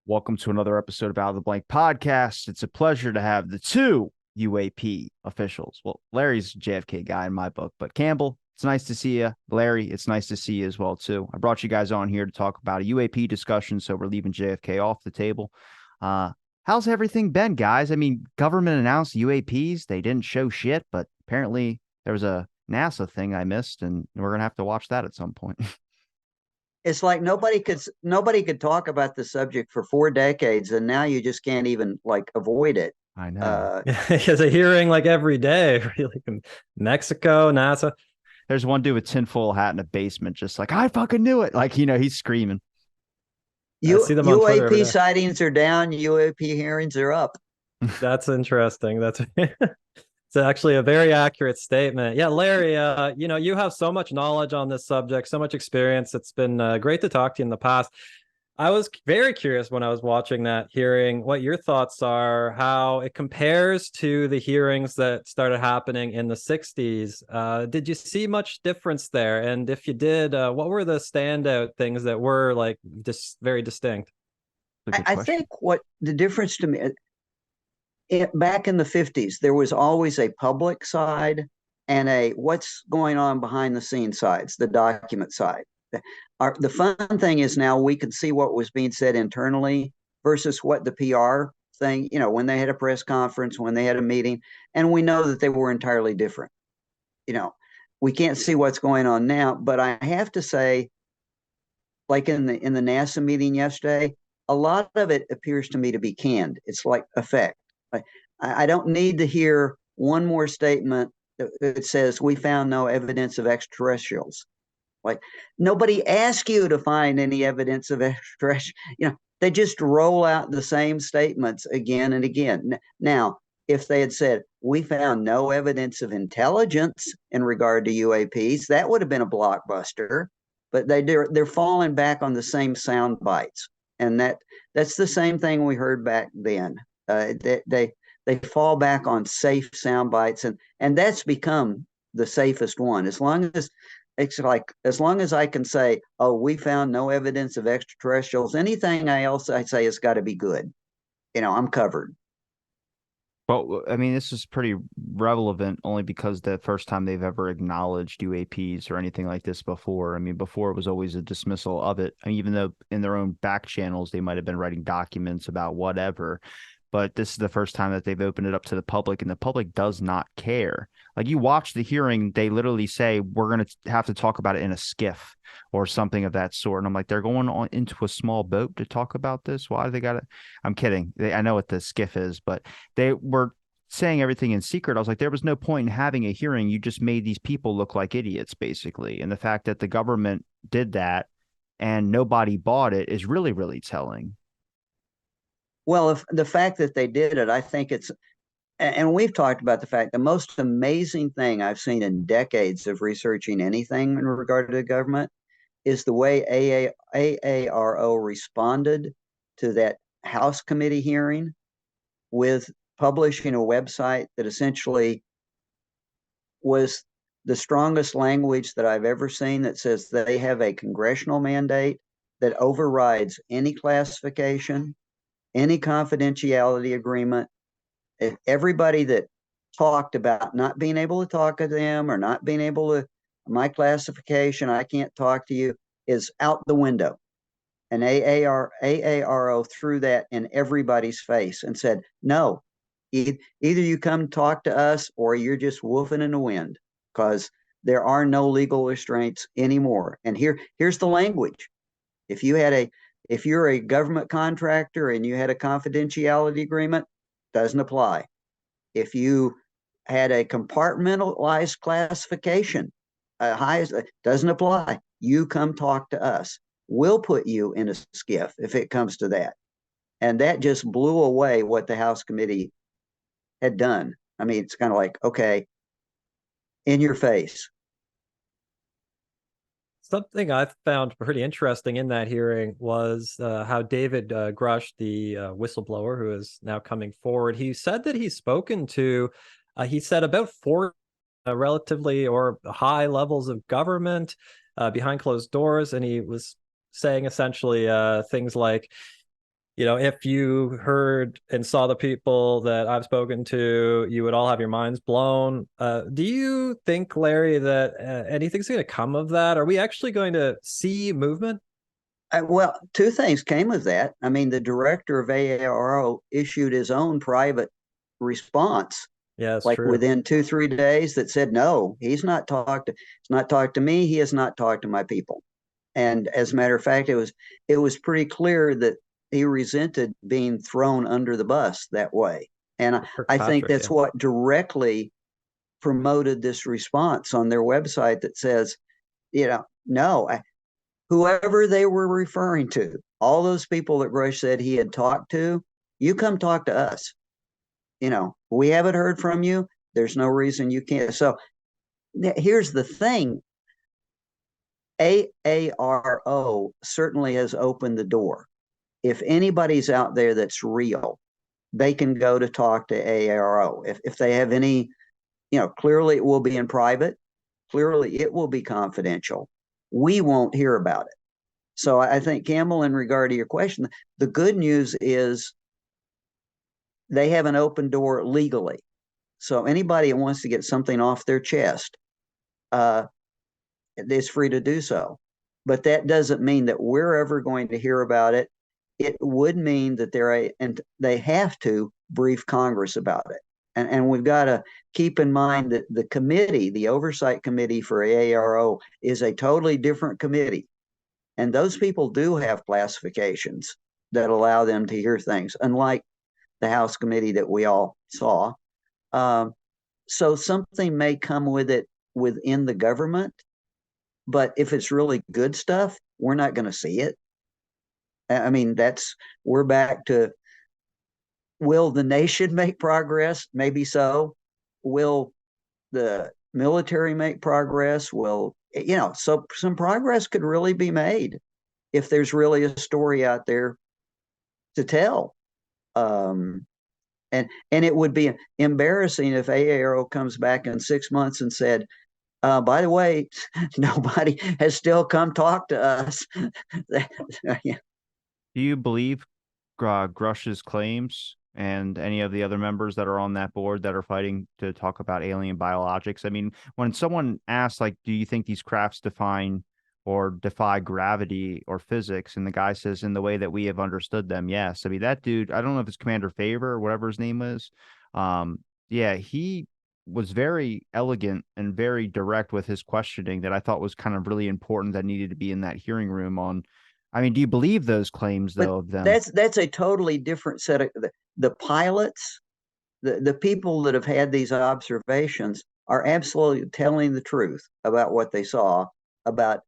Welcome to another episode of Out of the Blank podcast. It's a pleasure to have the two UAP officials. Well, Larry's a JFK guy in my book, but Campbell, it's nice to see you. Larry, it's nice to see you as well, too. I brought you guys on here to talk about a UAP discussion, so we're leaving JFK off the table. How's everything been, guys? I mean, government announced UAPs. They didn't show shit, but apparently there was a NASA thing I missed, and we're going to have to watch that at some point. It's like nobody could talk about the subject for 4 decades, and now you just can't even like avoid it. I know. Uh, There's a hearing like every day, really. In Mexico, NASA. There's one dude with tinfoil hat in a basement, just like, I fucking knew it. Like, he's screaming. I see them on Twitter every UAP day. sightings are down, UAP hearings are up. That's interesting. That's it's actually a very accurate statement. Yeah, Larry, you have so much knowledge on this subject, so much experience. It's been great to talk to you in the past. I was very curious when I was watching that hearing what your thoughts are, how it compares to the hearings that started happening in the 60s. Did you see much difference there? And if you did, what were the standout things that were like just very distinct? I think what the difference to me, back in the 50s, there was always a public side and a what's going on behind the scenes sides, the document side. The fun thing is now we could see what was being said internally versus what the PR thing, when they had a press conference, when they had a meeting, and we know that they were entirely different. You know, we can't see what's going on now, but I have to say, like in the NASA meeting yesterday, a lot of it appears to me to be canned. It's like effect. I don't need to hear one more statement that says we found no evidence of extraterrestrials. Like nobody asked you to find any evidence of extraterrestrial. They just roll out the same statements again and again. Now, if they had said we found no evidence of intelligence in regard to UAPs, that would have been a blockbuster. But they're falling back on the same sound bites, and that's the same thing we heard back then. They fall back on safe sound bites, and that's become the safest one. As long as I can say, oh, we found no evidence of extraterrestrials, anything else I say has got to be good. I'm covered. Well, I mean, this is pretty relevant only because the first time they've ever acknowledged UAPs or anything like this before. I mean, before it was always a dismissal of it. I mean, even though in their own back channels, they might have been writing documents about whatever. But this is the first time that they've opened it up to the public, and the public does not care. Like, you watch the hearing, they literally say, we're going to have to talk about it in a skiff or something of that sort. And I'm like, they're going on into a small boat to talk about this? Why do they got it? I'm kidding. I know what the skiff is, but they were saying everything in secret. I was like, there was no point in having a hearing. You just made these people look like idiots, basically. And the fact that the government did that and nobody bought it is really, really telling. Well, if the fact that they did it, I think and we've talked about the fact the most amazing thing I've seen in decades of researching anything in regard to the government is the way AARO responded to that House committee hearing with publishing a website that essentially was the strongest language that I've ever seen, that says they have a congressional mandate that overrides any classification, any confidentiality agreement. Everybody that talked about not being able to talk to them or not being able to, my classification, I can't talk to you, is out the window. And AARO threw that in everybody's face and said, no, either you come talk to us or you're just woofing in the wind, because there are no legal restraints anymore. And here's the language. If you're a government contractor and you had a confidentiality agreement, doesn't apply. If you had a compartmentalized classification, doesn't apply. You come talk to us. We'll put you in a skiff if it comes to that. And that just blew away what the House committee had done. I mean, it's kind of like, okay, in your face. Something I found pretty interesting in that hearing was how David Grush, the whistleblower who is now coming forward, he said that he's spoken to, he said about four relatively or high levels of government behind closed doors. And he was saying essentially things like, if you heard and saw the people that I've spoken to, you would all have your minds blown. Do you think, Larry, that anything's going to come of that? Are we actually going to see movement? Well, two things came of that. I mean, the director of AARO issued his own private response, Yeah, it's like true. within 2-3 days, that said, "No, he's not talked to me. He has not talked to my people." And as a matter of fact, it was pretty clear that he resented being thrown under the bus that way. And I think Kirkpatrick, that's yeah. what directly promoted this response on their website that says, no, whoever they were referring to, all those people that Rush said he had talked to, you come talk to us. We haven't heard from you. There's no reason you can't. So here's the thing. AARO certainly has opened the door. If anybody's out there that's real, they can go to talk to AARO. If they have any, clearly it will be in private. Clearly it will be confidential. We won't hear about it. So I think, Campbell, in regard to your question, the good news is they have an open door legally. So anybody that wants to get something off their chest uh, is free to do so. But that doesn't mean that we're ever going to hear about it. It would mean that they have to brief Congress about it. And we've got to keep in mind that the committee, the oversight committee for AARO, is a totally different committee. And those people do have classifications that allow them to hear things, unlike the House committee that we all saw. Um, so something may come with it within the government, but if it's really good stuff, we're not going to see it. I mean, we're back to, will the nation make progress? Maybe so. Will the military make progress? So some progress could really be made if there's really a story out there to tell. Um, and it would be embarrassing if AARO comes back in 6 months and said, by the way, nobody has still come talk to us. Yeah. Do you believe Grush's claims and any of the other members that are on that board that are fighting to talk about alien biologics? I mean, when someone asks, like, do you think these crafts define or defy gravity or physics? And the guy says, in the way that we have understood them, yes. I mean, that dude, I don't know if it's Commander Favor or whatever his name is. Um, yeah, he was very elegant and very direct with his questioning that I thought was kind of really important that needed to be in that hearing room on. I mean, do you believe those claims But though of them? that's a totally different set of the pilots, the people that have had these observations are absolutely telling the truth about what they saw about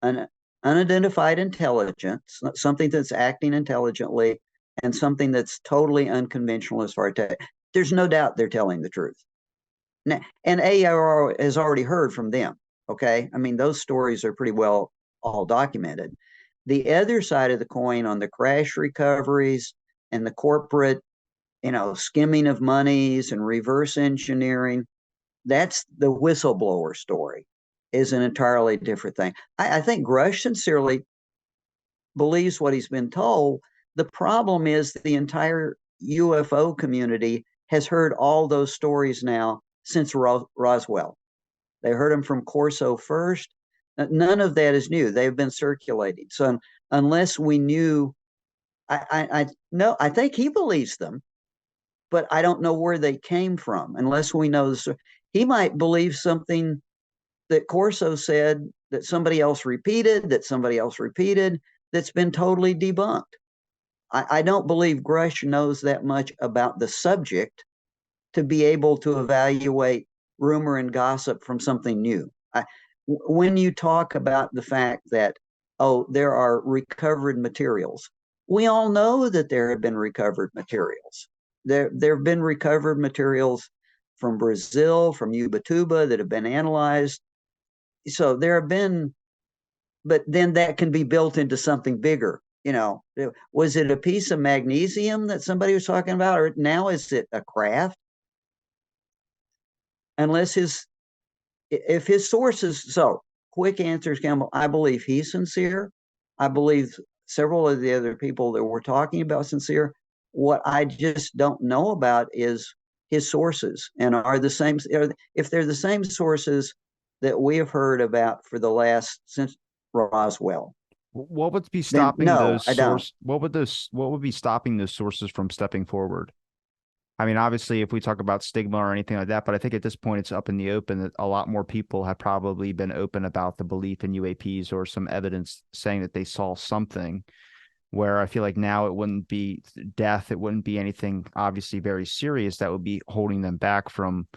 an unidentified intelligence, something that's acting intelligently, and something that's totally unconventional as far as there's no doubt they're telling the truth. And AAR has already heard from them. Okay. I mean, those stories are pretty well all documented. The other side of the coin on the crash recoveries and the corporate, skimming of monies and reverse engineering, that's the whistleblower story, is an entirely different thing. I think Grush sincerely believes what he's been told. The problem is the entire UFO community has heard all those stories now since Roswell. They heard them from Corso first. None of that is new. They've been circulating. So unless we knew, I no, I think he believes them, but I don't know where they came from unless we know this. He might believe something that Corso said that somebody else repeated, that's been totally debunked. I don't believe Grush knows that much about the subject to be able to evaluate rumor and gossip from something new. When you talk about the fact that, oh, there are recovered materials, we all know that there have been recovered materials. There have been recovered materials from Brazil, from Ubatuba, that have been analyzed. So there have been, but then that can be built into something bigger. Was it a piece of magnesium that somebody was talking about, or now is it a craft? Unless if his sources, so quick answers, Campbell, I believe he's sincere. I believe several of the other people that were talking about Sincere. What I just don't know about is his sources, and are the same, if they're the same sources that we have heard about for the last, since Roswell. What would be Then stopping no, those I don't. source? What would be stopping those sources from stepping forward? I mean, obviously, if we talk about stigma or anything like that, but I think at this point it's up in the open that a lot more people have probably been open about the belief in UAPs or some evidence saying that they saw something. Where I feel like now it wouldn't be death, it wouldn't be anything obviously very serious that would be holding them back from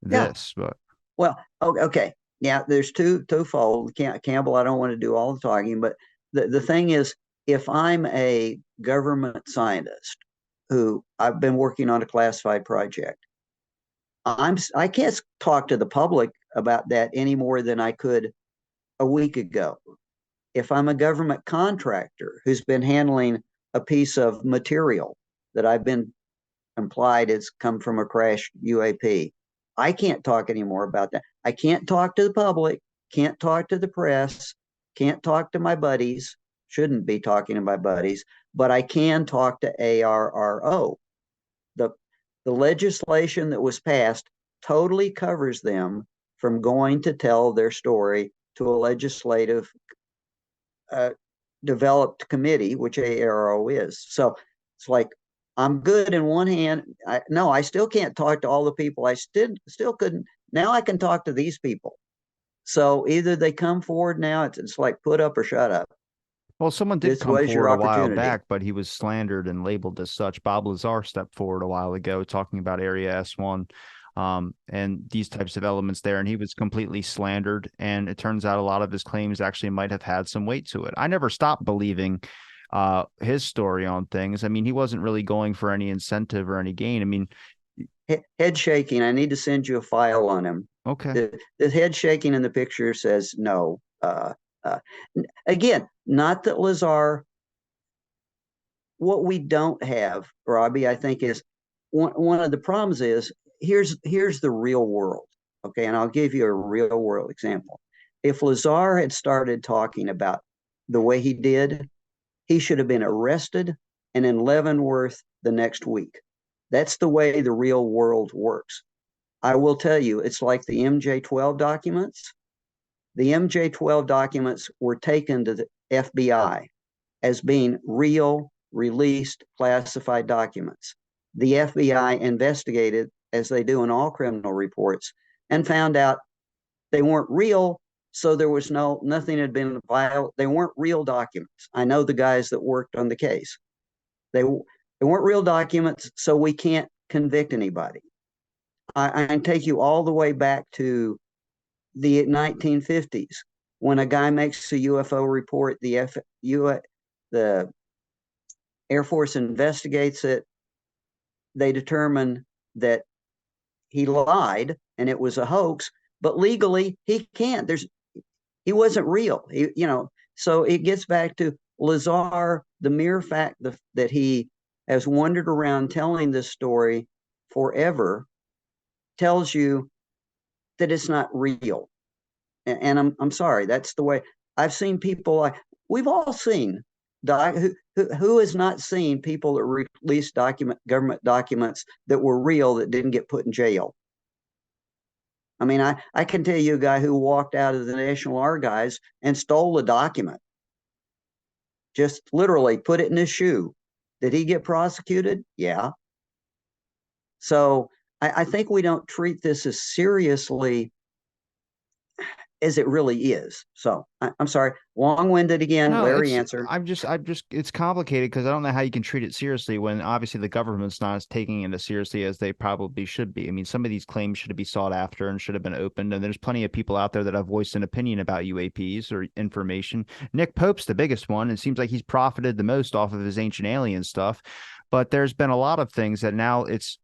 Yeah. this. But Well, okay. Yeah, there's twofold. Campbell, I don't want to do all the talking, but the thing is, if I'm a government scientist who I've been working on a classified project, I can't talk to the public about that any more than I could a week ago. If I'm a government contractor who's been handling a piece of material that I've been implied has come from a crashed UAP, I can't talk anymore about that. I can't talk to the public, can't talk to the press, can't talk to my buddies, shouldn't be talking to my buddies, but I can talk to ARRO. The, the legislation that was passed totally covers them from going to tell their story to a legislative uh, developed committee, which ARO is. So it's like, I'm good in one hand. No, I still can't talk to all the people. I still couldn't. Now I can talk to these people. So either they come forward now, it's like put up or shut up. well, someone did This come was your forward a while opportunity. back, but he was slandered and labeled as such. Bob Lazar stepped forward a while ago talking about Area S1 and these types of elements there, and he was completely slandered. And it turns out a lot of his claims actually might have had some weight to it. I never stopped believing his story on things. I mean, he wasn't really going for any incentive or any gain. I mean, Head shaking. I need to send you a file on him. okay. The head shaking in the picture says no. Uh, again, not that Lazar. What we don't have, Robbie, I think is one of the problems is here's the real world. Okay, and I'll give you a real world example. If Lazar had started talking about the way he did, he should have been arrested and in Leavenworth the next week. That's the way the real world works. I will tell you, it's like the MJ12 documents. The MJ12 documents were taken to the FBI as being real, released, classified documents. The FBI investigated, as they do in all criminal reports, and found out they weren't real. So there was nothing had been filed. They weren't real documents. I know the guys that worked on the case. They weren't real documents, so we can't convict anybody. I can take you all the way back to the 1950s when a guy makes a UFO report. The Air Force investigates it. They determine that he lied and it was a hoax, but legally he can't. He wasn't real. So it gets back to Lazar. The mere fact that he has wandered around telling this story forever tells you that it's not real. And I'm sorry, that's the way I've seen people. We've all seen who has not seen people that released government documents that were real that didn't get put in jail. I mean, I can tell you a guy who walked out of the National Archives and stole a document, just literally put it in his shoe. Did he get prosecuted? Yeah. So I think we don't treat this as seriously as it really is. So I'm sorry, long-winded again. No, Larry, answer. it's complicated because I don't know how you can treat it seriously when obviously the government's not as taking it as seriously as they probably should be. I mean, some of these claims should be sought after and should have been opened. And there's plenty of people out there that have voiced an opinion about UAPs or information. Nick Pope's the biggest one. It seems like he's profited the most off of his ancient alien stuff. But there's been a lot of things that now it's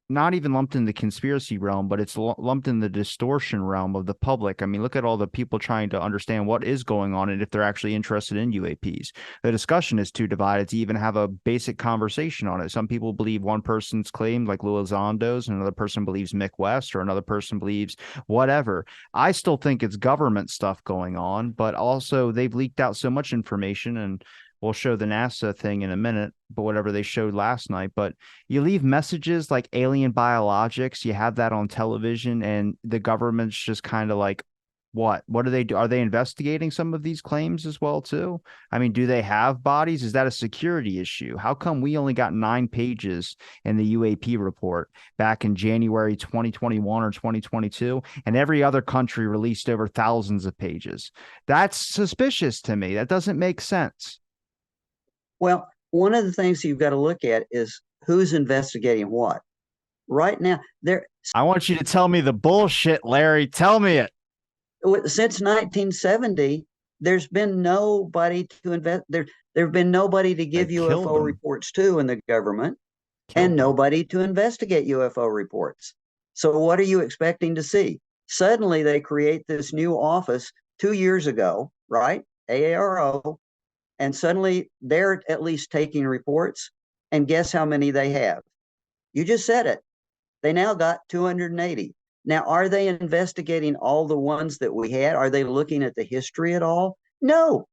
not even lumped in the conspiracy realm, but it's lumped in the distortion realm of the public. I mean, look at all the people trying to understand what is going on and if they're actually interested in UAPs. The discussion is too divided to even have a basic conversation on it. Some people believe one person's claim, like Lulizondo's, and another person believes Mick West, or another person believes whatever. I still think it's government stuff going on, but also they've leaked out so much information and we'll show the NASA thing in a minute, but whatever they showed last night. But you leave messages like alien biologics, you have that on television, and the government's just kind of like, what do they do? Are they investigating some of these claims as well too? I mean, do they have bodies? Is that a security issue? How come we only got 9 pages in the UAP report back in January 2021 or 2022, and every other country released over thousands of pages? That's suspicious to me. That doesn't make sense. Well, one of the things you've got to look at is who's investigating what. Right now, I want you to tell me the bullshit, Larry. Tell me it. Since 1970, there's been nobody to invest. There've been nobody to give UFO reports to in the government, and nobody to investigate UFO reports. So what are you expecting to see? Suddenly they create this new office 2 years ago, right? AARO, and suddenly they're at least taking reports. And guess how many they have? You just said it. They now got 280. Now, are they investigating all the ones that we had? Are they looking at the history at all? No,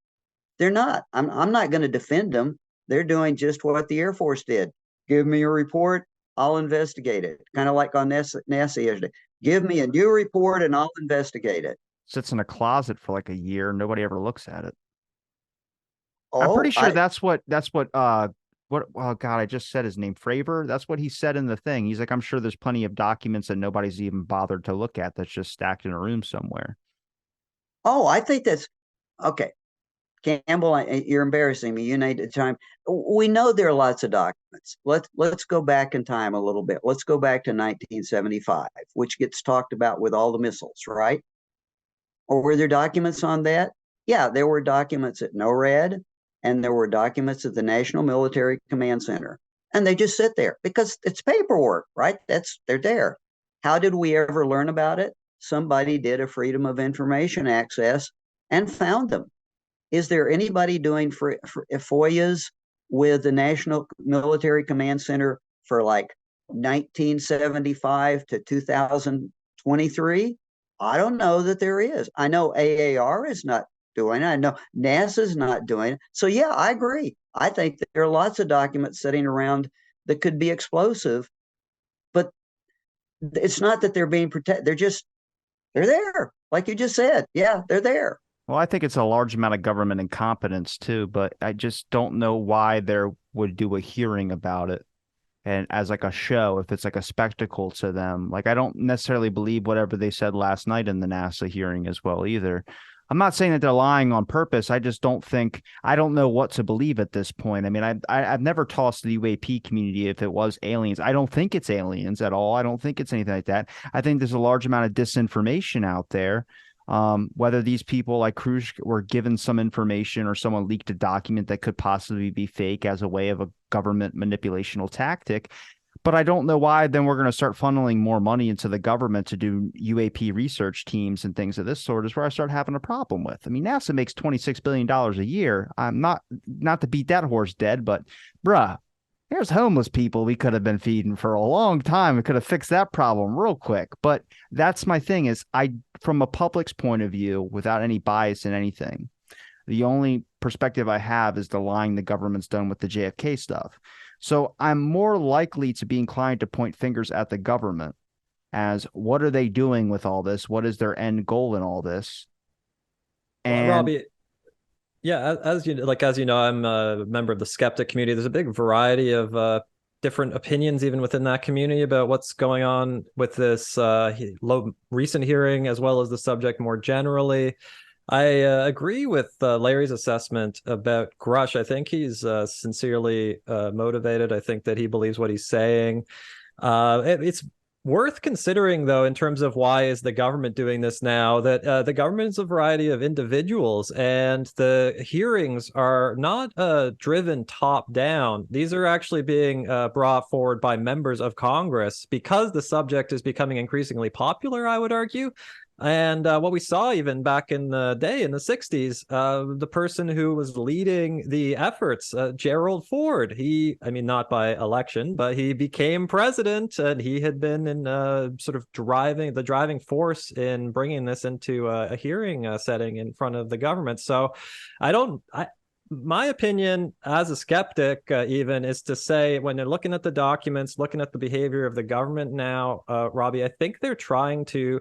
they're not. I'm not going to defend them. They're doing just what the Air Force did. Give me a report, I'll investigate it. Kind of like on NASA yesterday. Give me a new report and I'll investigate it. Sits in a closet for like a year. Nobody ever looks at it. I'm Oh, pretty sure oh God, I just said his name, Fravor. That's what he said in the thing. He's like, I'm sure there's plenty of documents that nobody's even bothered to look at that's just stacked in a room somewhere. Oh, I think that's okay. Campbell, you're embarrassing me. You need the time. We know there are lots of documents. Let's go back in time a little bit. Let's go back to 1975, which gets talked about with all the missiles, right? Or were there documents on that? Yeah, there were documents at NORAD, and there were documents at the National Military Command Center. And they just sit there because it's paperwork, right? They're there. How did we ever learn about it? Somebody did a Freedom of Information access and found them. Is there anybody doing FOIAs with the National Military Command Center for like 1975 to 2023? I don't know that there is. I know AAR is not doing it. I know NASA's not doing it. So yeah, I agree. I think that there are lots of documents sitting around that could be explosive, but it's not that they're being protected. They're there. Like you just said. Yeah, they're there. Well, I think it's a large amount of government incompetence too, but I just don't know why there would do a hearing about it. And as like a show, if it's like a spectacle to them, like I don't necessarily believe whatever they said last night in the NASA hearing as well either. I'm not saying that they're lying on purpose. I just don't think I don't know what to believe at this point. I mean, I've never tossed the UAP community if it was aliens. I don't think it's aliens at all. I don't think it's anything like that. I think there's a large amount of disinformation out there. Whether these people like Cruz were given some information or someone leaked a document that could possibly be fake as a way of a government manipulational tactic. But I don't know why then we're going to start funneling more money into the government to do UAP research teams and things of this sort is where I start having a problem with. I mean, NASA makes $26 billion a year. I'm not to beat that horse dead, but bruh, there's homeless people we could have been feeding for a long time. We could have fixed that problem real quick. But that's my thing is from a public's point of view, without any bias in anything, the only perspective I have is the lying the government's done with the JFK stuff. So I'm more likely to be inclined to point fingers at the government as what are they doing with all this? What is their end goal in all this? And Robbie, yeah, as you know, I'm a member of the skeptic community. There's a big variety of different opinions even within that community about what's going on with this recent hearing, as well as the subject more generally. I agree with Larry's assessment about Grush. I think he's sincerely motivated. I think that he believes what he's saying. It's worth considering, though, in terms of why is the government doing this now, that the government is a variety of individuals, and the hearings are not driven top down. These are actually being brought forward by members of Congress because the subject is becoming increasingly popular, I would argue. And what we saw even back in the day in the 60s, the person who was leading the efforts, Gerald Ford, not by election, but he became president, and he had been in sort of the driving force in bringing this into a hearing setting in front of the government. So my opinion as a skeptic, even, is to say when they're looking at the documents, looking at the behavior of the government now, Robbie, I think they're trying to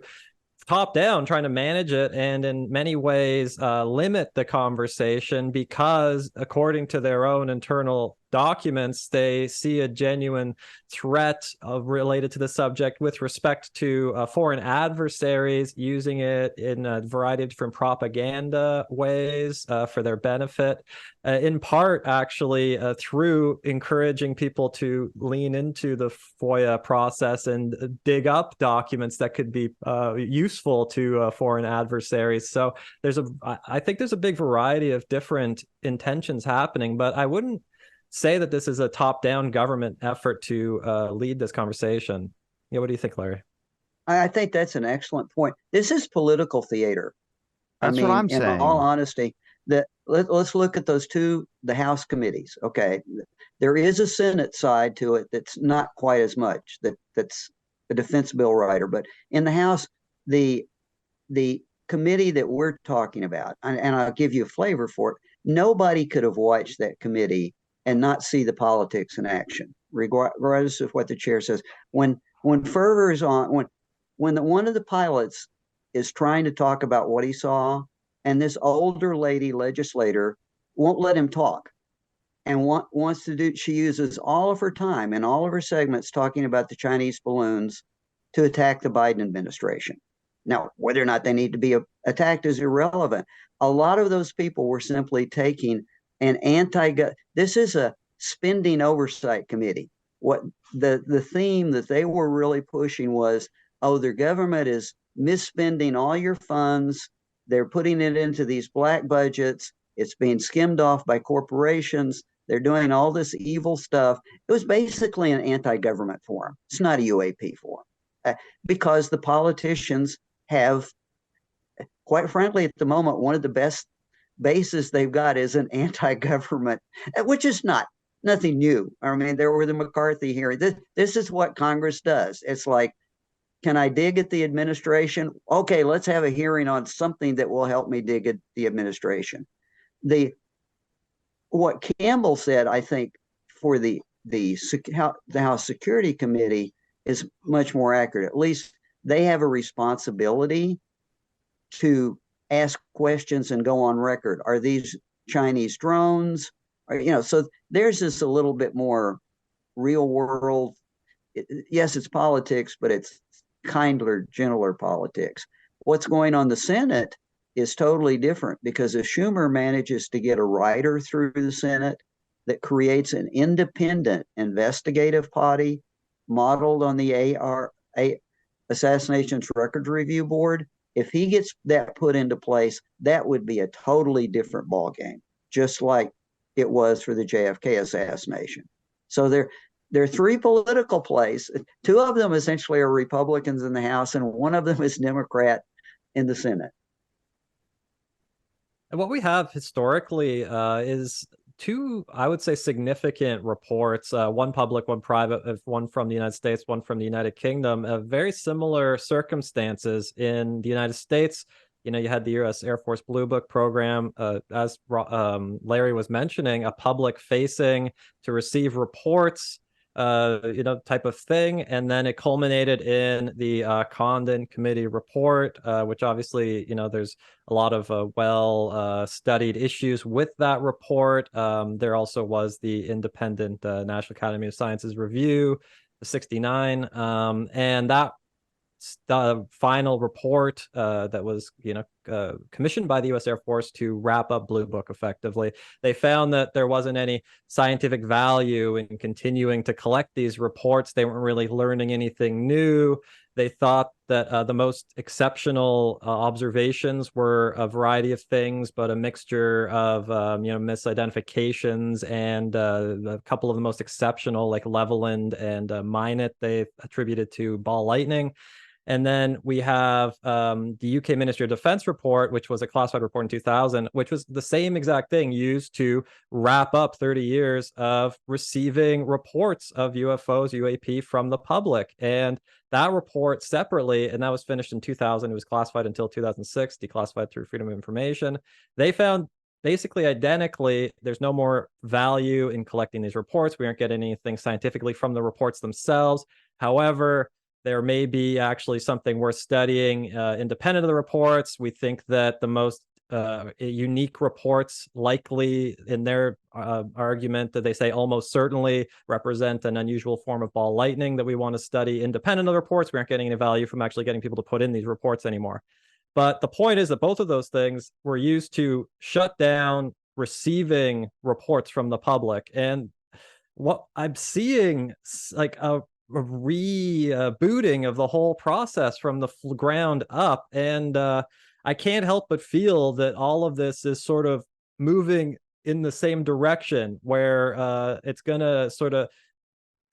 top down, trying to manage it, and in many ways limit the conversation, because according to their own internal documents, they see a genuine threat related to the subject with respect to foreign adversaries using it in a variety of different propaganda ways for their benefit, in part actually through encouraging people to lean into the FOIA process and dig up documents that could be useful to foreign adversaries. So I think there's a big variety of different intentions happening, but I wouldn't say that this is a top-down government effort to lead this conversation. Yeah, what do you think, Larry? I think that's an excellent point. This is political theater. I That's what mean, I'm in all saying. honesty, let's look at the House committees. Okay, there is a Senate side to it that's not quite as much. That's a defense bill writer, but in the House, the the committee that we're talking about, and I'll give you a flavor for it. Nobody could have watched that committee and not see the politics in action, regardless of what the chair says. When Fervor is on, one of the pilots is trying to talk about what he saw, and this older lady legislator won't let him talk and wants to do. She uses all of her time and all of her segments talking about the Chinese balloons to attack the Biden administration. Now, whether or not they need to be attacked is irrelevant. A lot of those people were simply taking an this is a spending oversight committee. What the theme that they were really pushing was, oh, their government is misspending all your funds. They're putting it into these black budgets. It's being skimmed off by corporations. They're doing all this evil stuff. It was basically an anti-government forum. It's not a UAP forum, because the politicians have, quite frankly, at the moment, one of the best bases they've got is an anti-government, which is nothing new. I mean, there were the McCarthy hearing. This is what Congress does. It's like, can I dig at the administration? Okay, let's have a hearing on something that will help me dig at the administration. What Campbell said, I think, for the House Security Committee is much more accurate. At least they have a responsibility to ask questions and go on record. Are these Chinese drones? So theirs is a little bit more real world. Yes, it's politics, but it's kinder, gentler politics. What's going on in the Senate is totally different, because if Schumer manages to get a rider through the Senate that creates an independent investigative body modeled on the Assassinations Records Review Board, if he gets that put into place, that would be a totally different ballgame, just like it was for the JFK assassination. So there are three political plays. Two of them essentially are Republicans in the House, and one of them is Democrat in the Senate. And what we have historically is two, I would say, significant reports, one public, one private, one from the United States, one from the United Kingdom, of very similar circumstances. In the United States, you had the U.S. Air Force Blue Book program, as Larry was mentioning, a public facing to receive reports, type of thing. And then it culminated in the Condon Committee report, which obviously, there's a lot of well-studied issues with that report. There also was the independent National Academy of Sciences review, the 69, and that the final report that was commissioned by the U.S. Air Force to wrap up Blue Book effectively. They found that there wasn't any scientific value in continuing to collect these reports. They weren't really learning anything new. They thought that the most exceptional observations were a variety of things, but a mixture of misidentifications, and a couple of the most exceptional, like Leveland and Minot, they attributed to ball lightning. And then we have the UK Ministry of Defense report, which was a classified report in 2000, which was the same exact thing, used to wrap up 30 years of receiving reports of UFOs, UAP, from the public. And that report separately, and that was finished in 2000, it was classified until 2006, declassified through Freedom of Information. They found basically identically. There's no more value in collecting these reports. We aren't getting anything scientifically from the reports themselves. However, there may be actually something worth studying independent of the reports. We think that the most unique reports likely in their argument that they say almost certainly represent an unusual form of ball lightning that we want to study independent of the reports. We aren't getting any value from actually getting people to put in these reports anymore. But the point is that both of those things were used to shut down receiving reports from the public. And what I'm seeing, like a rebooting of the whole process from the ground up. And I can't help but feel that all of this is sort of moving in the same direction, where it's going to sort of,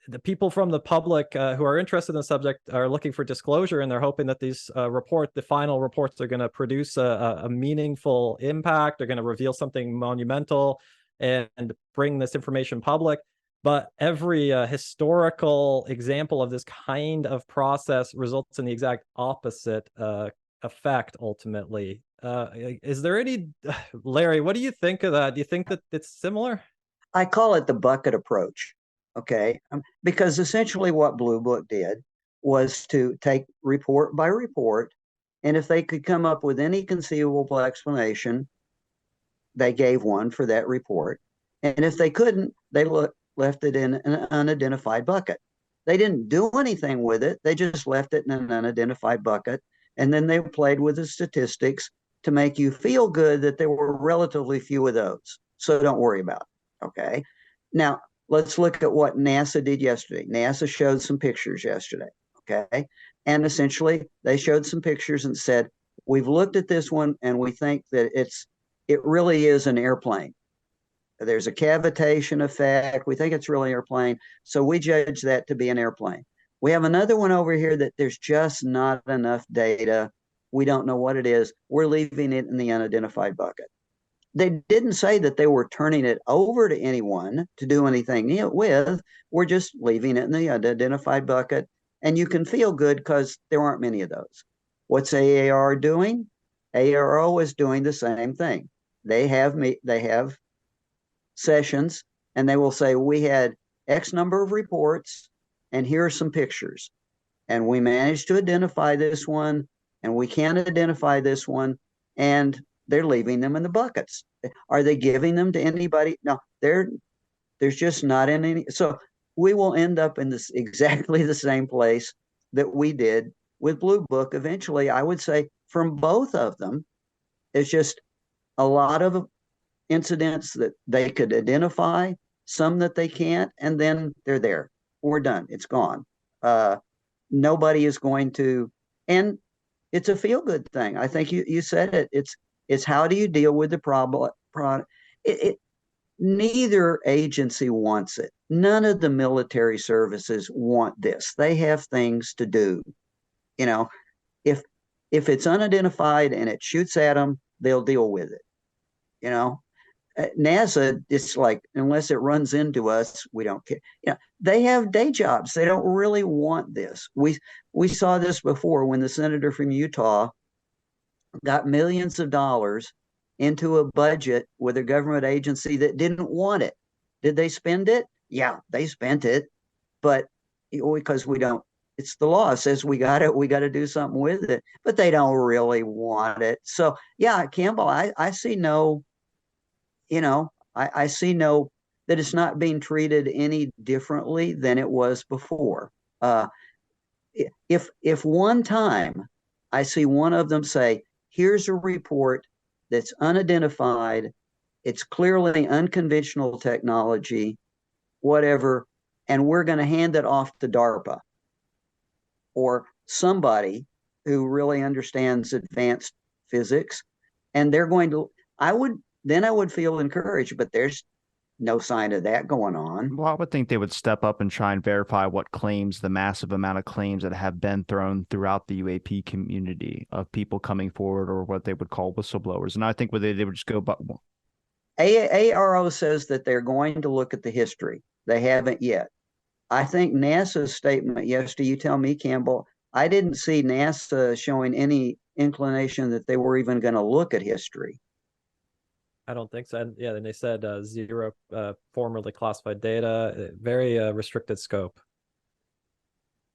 the people from the public who are interested in the subject are looking for disclosure, and they're hoping that these the final reports are going to produce a meaningful impact. They're going to reveal something monumental and bring this information public. But every historical example of this kind of process results in the exact opposite effect ultimately. Is there any, Larry, what do you think of that? Do you think that it's similar? I call it the bucket approach. Okay. Because essentially what Blue Book did was to take report by report, and if they could come up with any conceivable explanation, they gave one for that report. And if they couldn't, they left it in an unidentified bucket. They didn't do anything with it. They just left it in an unidentified bucket. And then they played with the statistics to make you feel good that there were relatively few of those. So don't worry about it. Okay. Now, let's look at what NASA did yesterday. NASA showed some pictures yesterday. Okay. And essentially, they showed some pictures and said, we've looked at this one and we think that it really is an airplane. There's a cavitation effect. We think it's really an airplane. So we judge that to be an airplane. We have another one over here that there's just not enough data. We don't know what it is. We're leaving it in the unidentified bucket. They didn't say that they were turning it over to anyone to do anything with. We're just leaving it in the unidentified bucket. And you can feel good because there aren't many of those. What's AAR doing? ARO is doing the same thing. They have sessions, and they will say, we had X number of reports, and here are some pictures. And we managed to identify this one, and we can't identify this one, and they're leaving them in the buckets. Are they giving them to anybody? No, there's just not in any. So we will end up in this exactly the same place that we did with Blue Book. Eventually, I would say from both of them, it's just a lot of incidents that they could identify, some that they can't, and then they're there. We're done. It's gone. Nobody is going to, and it's a feel-good thing. I think you said it. It's how do you deal with the problem? Neither agency wants it. None of the military services want this. They have things to do. You know, if it's unidentified and it shoots at them, they'll deal with it. You know, NASA, it's like, unless it runs into us, we don't care. You know, they have day jobs. They don't really want this. We saw this before when the senator from Utah got millions of dollars into a budget with a government agency that didn't want it. Did they spend it? Yeah, they spent it, but because we don't, it's the law. It says we got it, we got to do something with it, but they don't really want it. So yeah, Campbell, I see no, I see no, that it's not being treated any differently than it was before. If one time I see one of them say, here's a report that's unidentified, it's clearly unconventional technology, whatever, and we're going to hand it off to DARPA or somebody who really understands advanced physics, and they're going to, I would feel encouraged, but there's no sign of that going on. Well, I would think they would step up and try and verify what claims, the massive amount of claims that have been thrown throughout the UAP community of people coming forward, or what they would call whistleblowers. And I think they would just go, but AARO says that they're going to look at the history. They haven't yet. I think NASA's statement yesterday, you tell me, Campbell, I didn't see NASA showing any inclination that they were even going to look at history. I don't think so. And yeah, then they said zero formerly classified data, very restricted scope.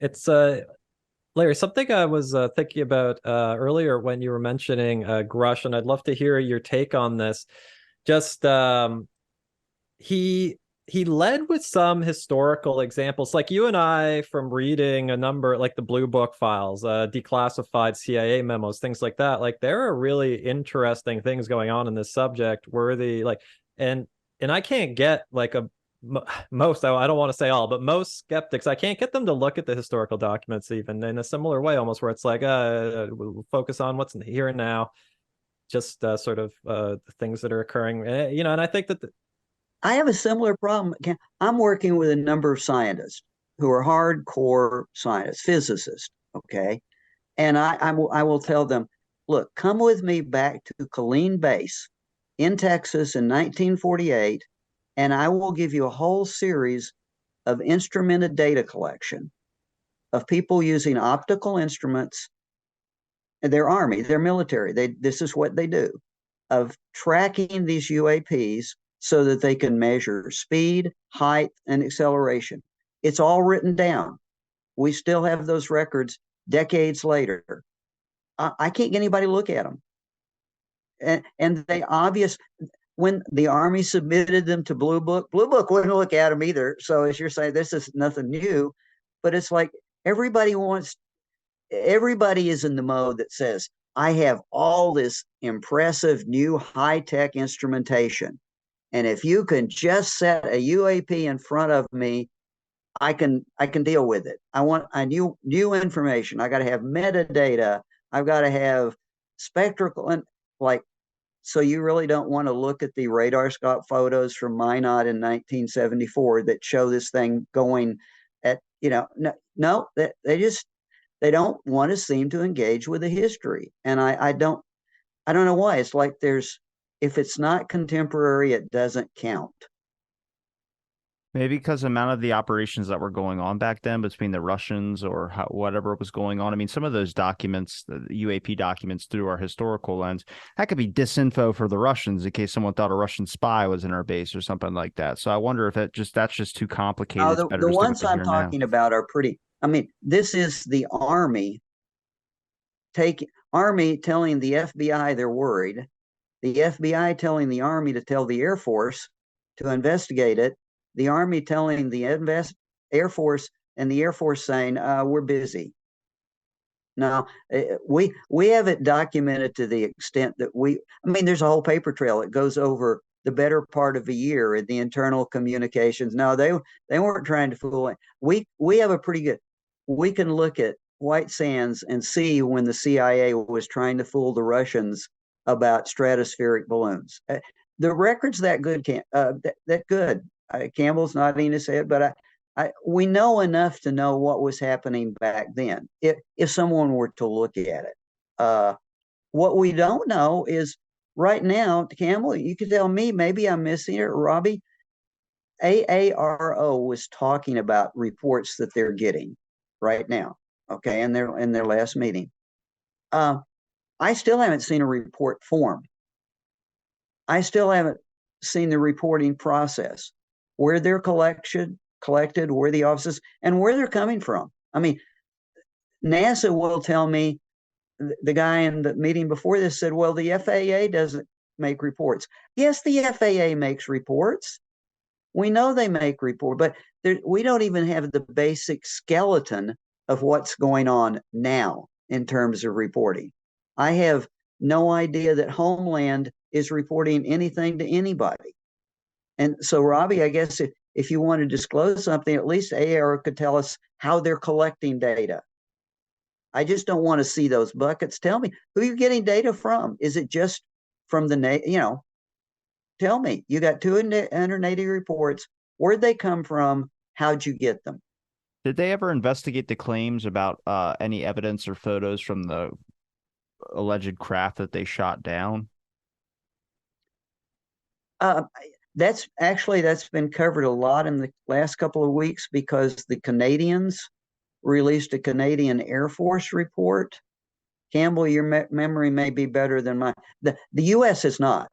It's Larry, something I was thinking about earlier when you were mentioning Grush, and I'd love to hear your take on this. Just he led with some historical examples, like you and I, from reading a number like the Blue Book files, declassified CIA memos, things like that. Like there are really interesting things going on in this subject, worthy like, and I can't get like a most, I don't want to say all, but most skeptics, I can't get them to look at the historical documents even in a similar way, almost where it's like we'll focus on what's here and now, just sort of things that are occurring, you know. And I think that I have a similar problem. I'm working with a number of scientists who are hardcore scientists, physicists, okay? And I will tell them, look, come with me back to Colleen Base in Texas in 1948, and I will give you a whole series of instrumented data collection of people using optical instruments. Their army, their military, this is what they do, of tracking these UAPs so that they can measure speed, height, and acceleration. It's all written down. We still have those records decades later. I can't get anybody to look at them. And they obvious when the Army submitted them to Blue Book wouldn't look at them either. So as you're saying, this is nothing new, but it's like everybody is in the mode that says, I have all this impressive new high-tech instrumentation. And if you can just set a UAP in front of me, I can deal with it. I want a new information. I got to have metadata. I've got to have spectral and like. So you really don't want to look at the radar scope photos from Minot in 1974 that show this thing going at no they don't want to seem to engage with the history, and I don't know why. It's like if it's not contemporary, it doesn't count. Maybe because the amount of the operations that were going on back then between the Russians or whatever was going on. I mean, some of those documents, the UAP documents through our historical lens, that could be disinfo for the Russians in case someone thought a Russian spy was in our base or something like that. So I wonder if that's just too complicated. It's better The to stick with ones the I'm here and now. talking about are pretty. I mean, this is the Army telling the FBI they're worried, the FBI telling the Army to tell the Air Force to investigate it, the Army telling the Air Force, and the Air Force saying, we're busy. Now, we have it documented to the extent that I mean, there's a whole paper trail. It goes over the better part of a year in the internal communications. No, they weren't trying to fool it. We have a pretty good, we can look at White Sands and see when the CIA was trying to fool the Russians about stratospheric balloons. The record's that good, that good. Campbell's nodding his head, but we know enough to know what was happening back then. If someone were to look at it, what we don't know is right now, Campbell, you could tell me, maybe I'm missing it, Robbie. AARO was talking about reports that they're getting right now. Okay, in their last meeting. I still haven't seen a report form. I still haven't seen the reporting process, where they're collected, where the offices, and where they're coming from. I mean, NASA will tell me, the guy in the meeting before this said, well, the FAA doesn't make reports. Yes, the FAA makes reports. We know they make reports, but we don't even have the basic skeleton of what's going on now in terms of reporting. I have no idea that Homeland is reporting anything to anybody. And so, Robbie, I guess if you want to disclose something, at least AAR could tell us how they're collecting data. I just don't want to see those buckets. Tell me, who you're getting data from. Is it just from tell me. You got 280 reports. Where'd they come from? How'd you get them? Did they ever investigate the claims about any evidence or photos from the alleged craft that they shot down? That's been covered a lot in the last couple of weeks because the Canadians released a Canadian Air Force report. Campbell, your memory may be better than mine. The U.S. has not.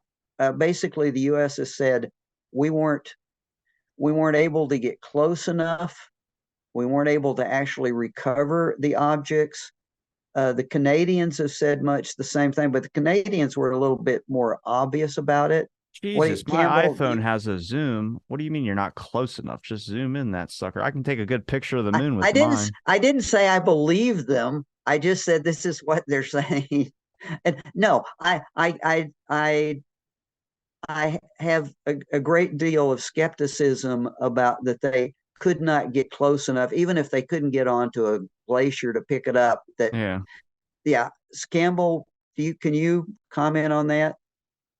basically the U.S. has said we weren't able to get close enough. We weren't able to actually recover the objects. The Canadians have said much the same thing, but the Canadians were a little bit more obvious about it. Jesus, my Campbell, iPhone has a zoom. What do you mean you're not close enough? Just zoom in that sucker. I can take a good picture of the moon with mine. I didn't say I believe them. I just said this is what they're saying. And no, I have a great deal of skepticism about that they could not get close enough, even if they couldn't get onto a glacier to pick it up. That Yeah. yeah, Campbell, can you comment on that?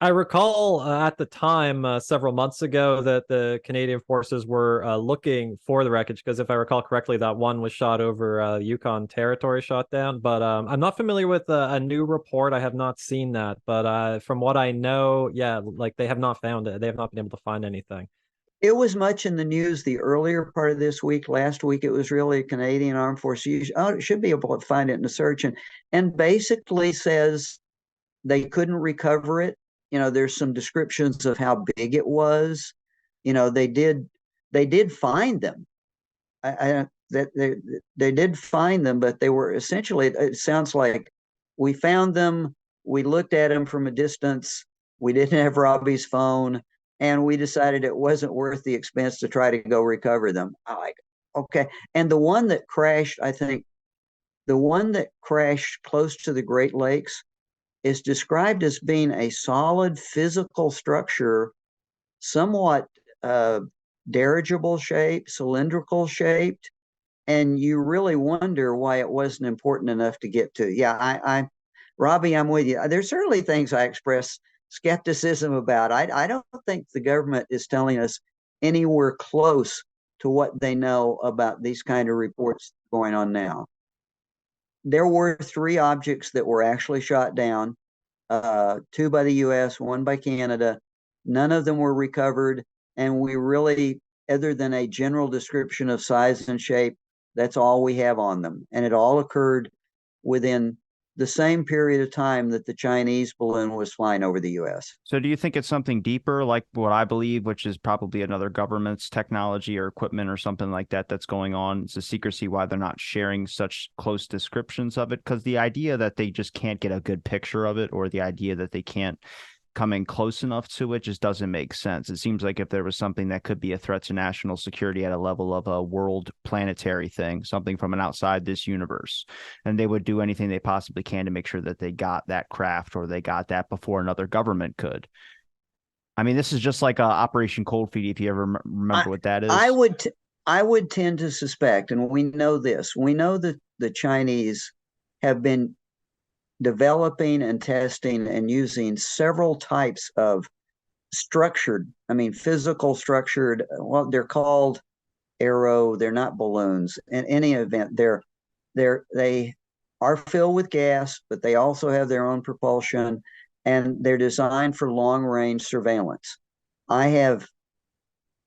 I recall at the time, several months ago, that the Canadian forces were looking for the wreckage because, if I recall correctly, that one was shot over Yukon territory, shot down. But I'm not familiar with a new report. I have not seen that. But from what I know, yeah, like they have not found it. They have not been able to find anything. It was much in the news the earlier part of this week. Last week, it was really Canadian Armed Forces. It should be able to find it in the search, and basically says they couldn't recover it. There's some descriptions of how big it was. They did find them. That they did find them, but they were essentially. It sounds like we found them. We looked at them from a distance. We didn't have Robbie's phone, and we decided it wasn't worth the expense to try to go recover them. I like, okay. And the one that crashed, I think, the one that crashed close to the Great Lakes is described as being a solid physical structure, somewhat dirigible shape, cylindrical shaped, and you really wonder why it wasn't important enough to get to. Yeah, Robbie, I'm with you. There's certainly things I express skepticism about. I don't think the government is telling us anywhere close to what they know about these kind of reports going on now. There were 3 objects that were actually shot down, 2 by the U.S., 1 by Canada. None of them were recovered, and we really, other than a general description of size and shape, that's all we have on them. And it all occurred within the same period of time that the Chinese balloon was flying over the U.S. So do you think it's something deeper, like what I believe, which is probably another government's technology or equipment or something like that that's going on? It's a secrecy why they're not sharing such close descriptions of it, because the idea that they just can't get a good picture of it, or the idea that they can't come in close enough to it, just doesn't make sense. It seems like if there was something that could be a threat to national security at a level of a world planetary thing, something from an outside this universe, and they would do anything they possibly can to make sure that they got that craft, or they got that before another government could. I mean, this is just like Operation Cold Feet, if you ever remember what that is. I would tend to suspect, and we know this, we know that the Chinese have been developing and testing and using several types of physical structured, well, they're called aero, they're not balloons. In any event, they are filled with gas, but they also have their own propulsion, and they're designed for long range surveillance.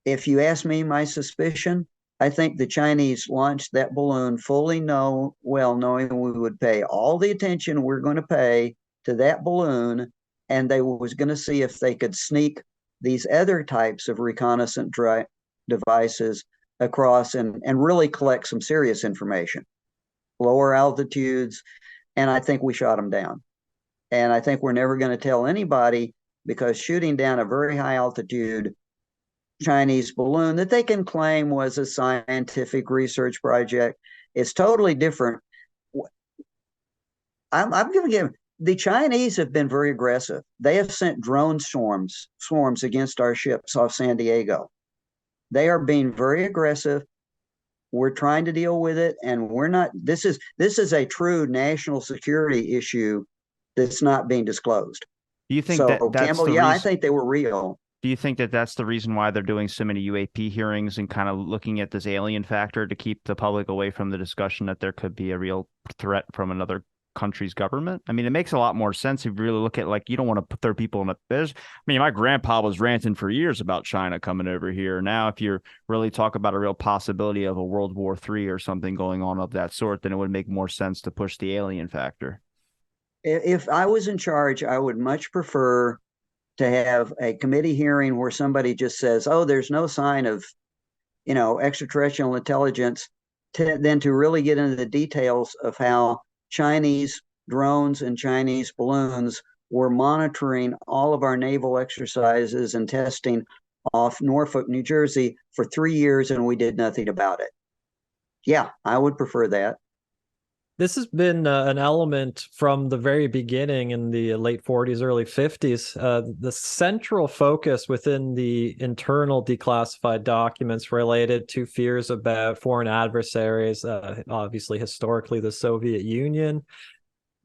If you ask me my suspicion, I think the Chinese launched that balloon knowing we would pay all the attention we're going to pay to that balloon, and they was going to see if they could sneak these other types of reconnaissance devices across and really collect some serious information, lower altitudes, and I think we shot them down. And I think we're never going to tell anybody, because shooting down a very high altitude Chinese balloon that they can claim was a scientific research project is totally different. I'm going to give the Chinese have been very aggressive. They have sent drone swarms against our ships off San Diego. They are being very aggressive. We're trying to deal with it, and we're not. This is a true national security issue that's not being disclosed. Do you think so, that that's Campbell? the Yeah, reason? I think they were real. Do you think that that's the reason why they're doing so many UAP hearings and kind of looking at this alien factor to keep the public away from the discussion that there could be a real threat from another country's government? I mean, it makes a lot more sense if you really look at, like, you don't want to throw people in my grandpa was ranting for years about China coming over here. Now, if you really talk about a real possibility of a World War III or something going on of that sort, then it would make more sense to push the alien factor. If I was in charge, I would much prefer to have a committee hearing where somebody just says, oh, there's no sign of, extraterrestrial intelligence, than to really get into the details of how Chinese drones and Chinese balloons were monitoring all of our naval exercises and testing off Norfolk, New Jersey for 3 years, and we did nothing about it. Yeah, I would prefer that. This has been an element from the very beginning in the late 40s, early 50s. The central focus within the internal declassified documents related to fears about foreign adversaries, obviously historically the Soviet Union.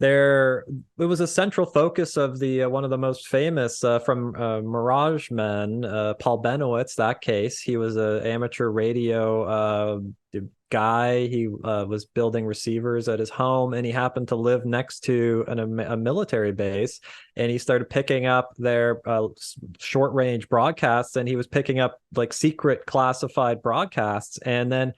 It was a central focus of the one of the most famous from Mirage Men, Paul Benowitz. That case, he was an amateur radio guy. He was building receivers at his home, and he happened to live next to a military base, and he started picking up their short range broadcasts, and he was picking up like secret classified broadcasts, and then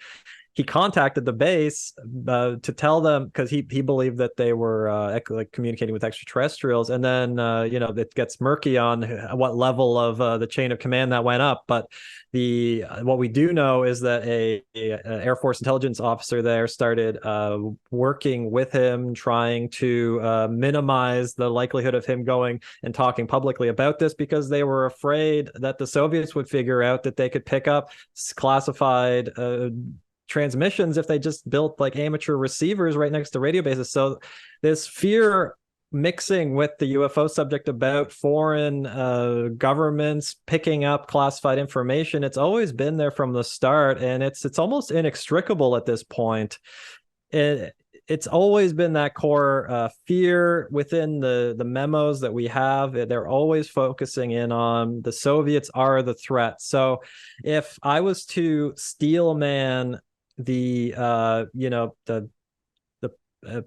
he contacted the base to tell them, because he believed that they were like communicating with extraterrestrials, and then it gets murky on what level of the chain of command that went up. But what we do know is that a Air Force intelligence officer there started working with him, trying to minimize the likelihood of him going and talking publicly about this, because they were afraid that the Soviets would figure out that they could pick up classified transmissions if they just built like amateur receivers right next to radio bases. So this fear mixing with the UFO subject about foreign governments picking up classified information, it's always been there from the start, and it's almost inextricable at this point. It's always been that core fear within the memos that we have. They're always focusing in on the Soviets are the threat. So if I was to steel man the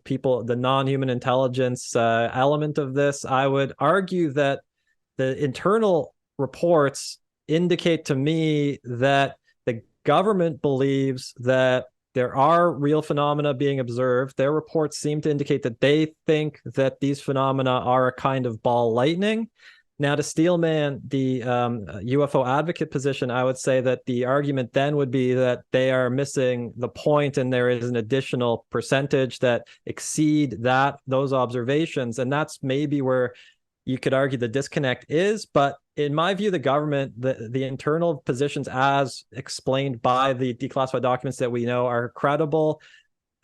people, the non-human intelligence element of this, I would argue that the internal reports indicate to me that the government believes that there are real phenomena being observed. Their reports seem to indicate that they think that these phenomena are a kind of ball lightning. Now, to steelman the UFO advocate position, I would say that the argument then would be that they are missing the point, and there is an additional percentage that exceed those observations, and that's maybe where you could argue the disconnect is. But in my view, the government, the internal positions as explained by the declassified documents that we know are credible.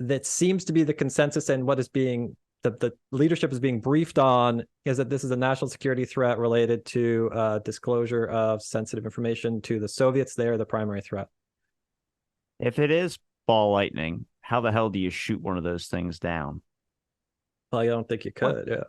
That seems to be the consensus, and what is being the leadership is being briefed on is that this is a national security threat related to disclosure of sensitive information to the Soviets. They are the primary threat. If it is ball lightning, how the hell do you shoot one of those things down? Well, I don't think you could. Yeah.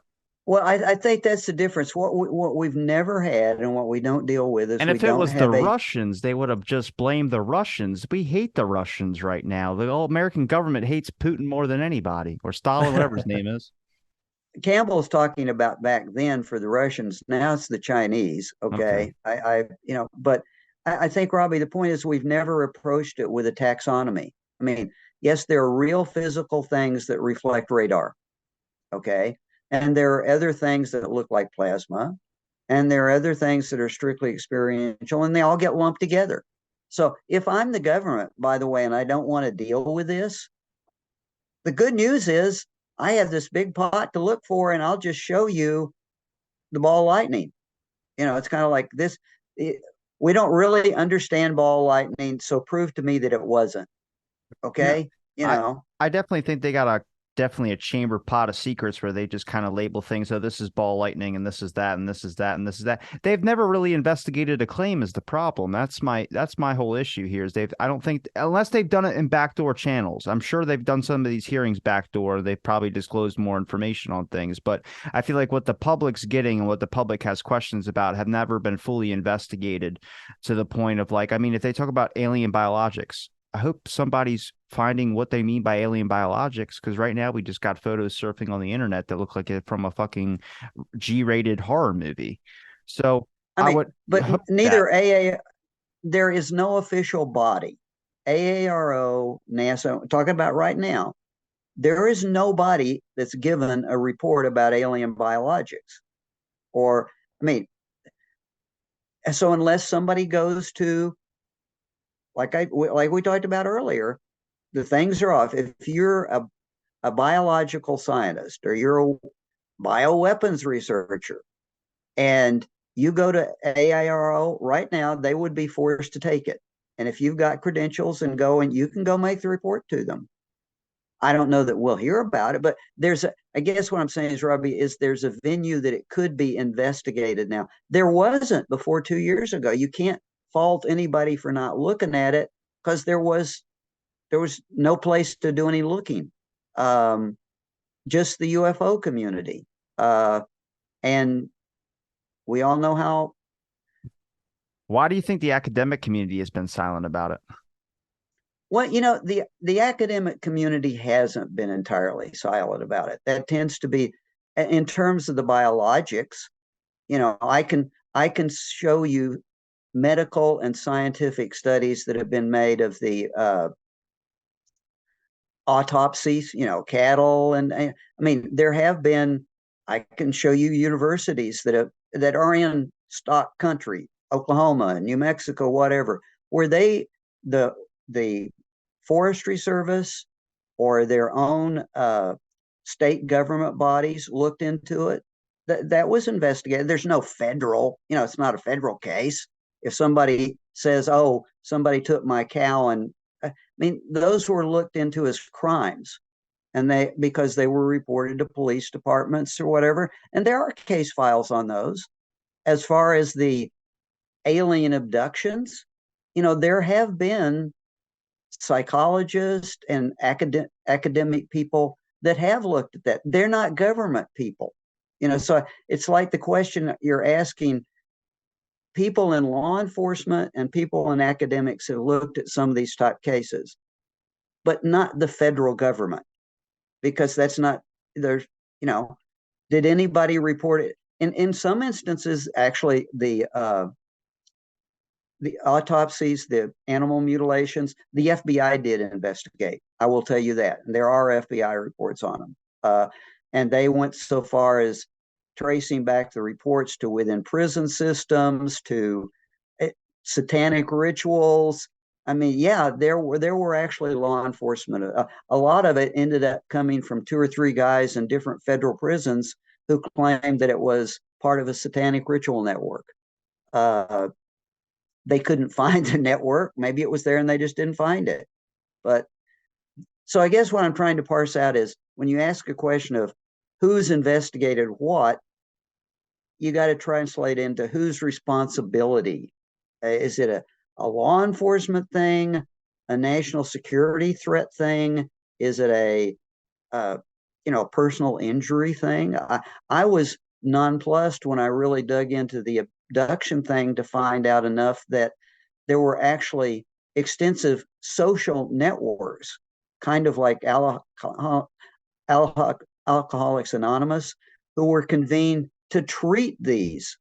Well, I think that's the difference. What we've never had and what we don't deal with is And if it was the Russians, they would have just blamed the Russians. We hate the Russians right now. The whole American government hates Putin more than anybody, or Stalin, whatever his name is. Campbell's talking about back then for the Russians. Now it's the Chinese. Okay. But I think, Robbie, the point is we've never approached it with a taxonomy. I mean, yes, there are real physical things that reflect radar. Okay. And there are other things that look like plasma, and there are other things that are strictly experiential, and they all get lumped together. So if I'm the government, by the way, and I don't want to deal with this, the good news is I have this big pot to look for, and I'll just show you the ball lightning. It's kind of like this. We don't really understand ball lightning, so prove to me that it wasn't. Okay. I definitely think they got definitely a chamber pot of secrets where they just kind of label things. Oh, this is ball lightning, and this is that, and this is that, and this is that. They've never really investigated a claim is the problem. That's my whole issue here is I don't think, unless they've done it in backdoor channels. I'm sure they've done some of these hearings backdoor. They've probably disclosed more information on things, but I feel like what the public's getting and what the public has questions about have never been fully investigated to the point of if they talk about alien biologics, I hope somebody's finding what they mean by alien biologics, because right now we just got photos surfing on the internet that look like it from a fucking G-rated horror movie. So but neither there is no official body, AARO, NASA, talking about right now. There is nobody that's given a report about alien biologics, So unless somebody goes to, like we talked about earlier, the things are off. If you're a biological scientist or you're a bioweapons researcher and you go to AIRO right now, they would be forced to take it. And if you've got credentials and go, and you can go make the report to them. I don't know that we'll hear about it, but I guess what I'm saying is, Robbie, is there's a venue that it could be investigated now. There wasn't before 2 years ago. You can't fault anybody for not looking at it because there was no place to do any looking. Um, just the UFO community. And we all know how. Why do you think the academic community has been silent about it? Well, the academic community hasn't been entirely silent about it. That tends to be, in terms of the biologics. I can show you medical and scientific studies that have been made of the autopsies, cattle, and I mean there have been. I can show you universities that are in stock country, Oklahoma, New Mexico, whatever, where the Forestry Service or their own state government bodies looked into it. That was investigated. There's no federal, it's not a federal case. If somebody says, "Oh, somebody took my cow," and I mean, those were looked into as crimes, and because they were reported to police departments or whatever, and there are case files on those. As far as the alien abductions, there have been psychologists and academic people that have looked at that. They're not government people. So it's like the question you're asking. People in law enforcement and people in academics have looked at some of these type cases, but not the federal government, because that's not there's did anybody report it? In some instances, actually, the autopsies, the animal mutilations, the FBI did investigate. I will tell you that. And there are FBI reports on them. And they went so far as tracing back the reports to within prison systems, to satanic rituals. I mean, yeah, there were actually law enforcement. A lot of it ended up coming from two or three guys in different federal prisons who claimed that it was part of a satanic ritual network. They couldn't find the network. Maybe it was there and they just didn't find it. But so I guess what I'm trying to parse out is, when you ask a question of who's investigated what, you got to translate into whose responsibility. Is it a law enforcement thing, a national security threat thing? Is it a personal injury thing? I was nonplussed when I really dug into the abduction thing to find out enough that there were actually extensive social networks, kind of like Alcoholics Anonymous, who were convened to treat these.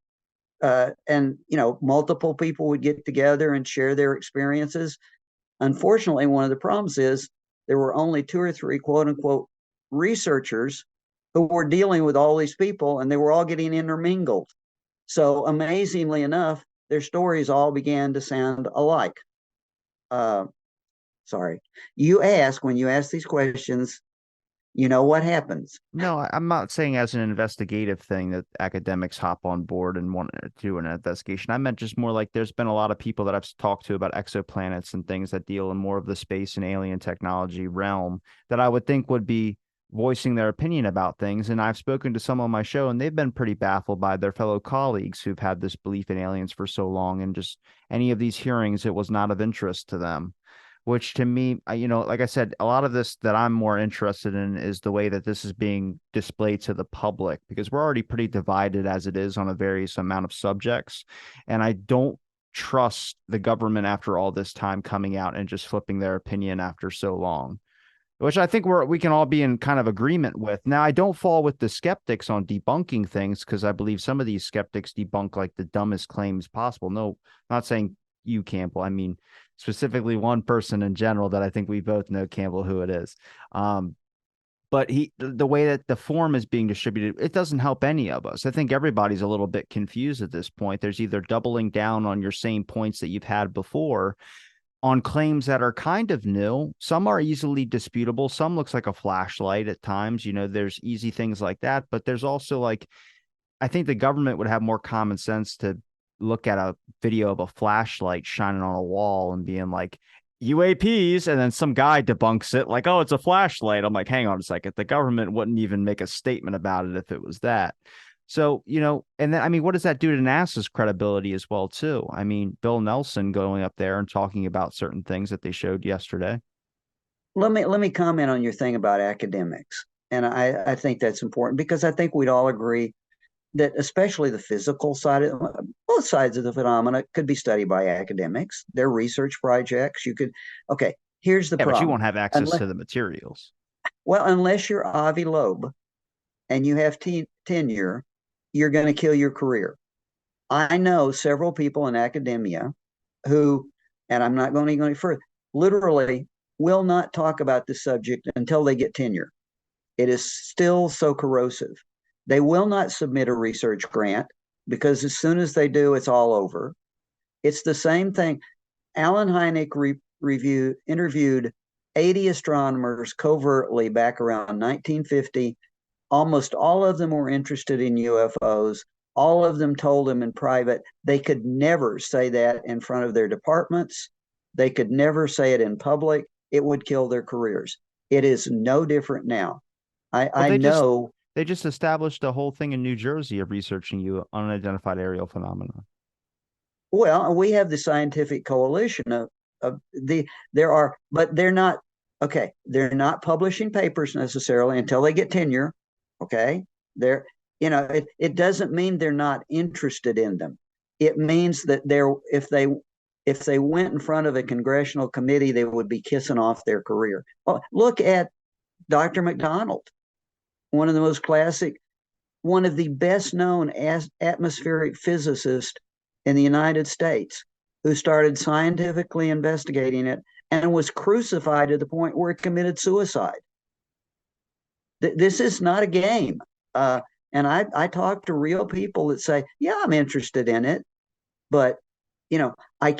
And multiple people would get together and share their experiences. Unfortunately, one of the problems is there were only two or three quote unquote researchers who were dealing with all these people, and they were all getting intermingled. So amazingly enough, their stories all began to sound alike. Sorry. When you ask these questions, you know what happens. No, I'm not saying as an investigative thing that academics hop on board and want to do an investigation. I meant just more like there's been a lot of people that I've talked to about exoplanets and things that deal in more of the space and alien technology realm that I would think would be voicing their opinion about things. And I've spoken to some on my show, and they've been pretty baffled by their fellow colleagues who've had this belief in aliens for so long, and just any of these hearings, it was not of interest to them. Which to me, like I said, a lot of this that I'm more interested in is the way that this is being displayed to the public, because we're already pretty divided as it is on a various amount of subjects. And I don't trust the government after all this time coming out and just flipping their opinion after so long, which I think we can all be in kind of agreement with. Now, I don't fall with the skeptics on debunking things, because I believe some of these skeptics debunk like the dumbest claims possible. No, I'm not saying you, Campbell. I mean, specifically one person in general that I think we both know, Campbell, who it is. but the way that the form is being distributed, it doesn't help any of us. I think everybody's a little bit confused at this point. There's either doubling down on your same points that you've had before on claims that are kind of new. Some are easily disputable. Some looks like a flashlight at times. There's easy things like that, but there's also like, I think the government would have more common sense to look at a video of a flashlight shining on a wall and being like, UAPs, and then some guy debunks it like, oh, it's a flashlight. I'm like, hang on a second. The government wouldn't even make a statement about it if it was that. So, and then, I mean, what does that do to NASA's credibility as well, too? I mean, Bill Nelson going up there and talking about certain things that they showed yesterday. Let me comment on your thing about academics. And I think that's important because I think we'd all agree that especially the physical side of both sides of the phenomena could be studied by academics. They're research projects. Okay, here's the problem. But you won't have access to the materials. Well, unless you're Avi Loeb and you have tenure, you're going to kill your career. I know several people in academia who, and I'm not going to go any further, literally will not talk about this subject until they get tenure. It is still so corrosive. They will not submit a research grant because as soon as they do, it's all over. It's the same thing. Alan Hynek interviewed 80 astronomers covertly back around 1950. Almost all of them were interested in UFOs. All of them told him in private they could never say that in front of their departments. They could never say it in public. It would kill their careers. It is no different now. I know. They just established a whole thing in New Jersey of researching unidentified aerial phenomena. Well, we have the scientific coalition but they're not, okay, they're not publishing papers necessarily until they get tenure. Okay. It doesn't mean they're not interested in them. It means that if they went in front of a congressional committee, they would be kissing off their career. Oh, look at Dr. McDonald, one of the most classic, one of the best known atmospheric physicists in the United States, who started scientifically investigating it and was crucified to the point where he committed suicide. This is not a game. And I talk to real people that say, yeah, I'm interested in it, but I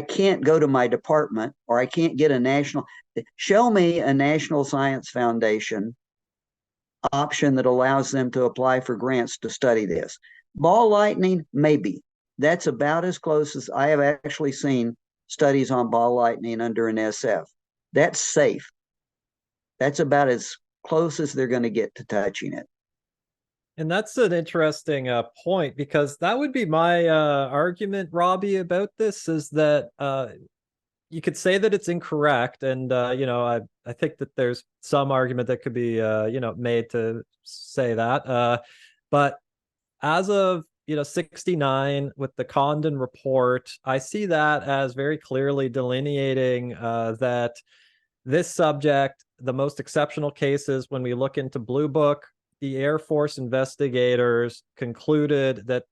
can't go to my department, or I can't get show me a National Science Foundation option that allows them to apply for grants to study this. Ball lightning, maybe. That's about as close as I have actually seen studies on ball lightning under an SF. That's safe. That's about as close as they're going to get to touching it. And that's an interesting point, because that would be my argument, Robbie, about this, is that you could say that it's incorrect. And, I think that there's some argument that could be, made to say that. But as of, 69 with the Condon report, I see that as very clearly delineating that this subject, the most exceptional cases, when we look into Blue Book, the Air Force investigators concluded that,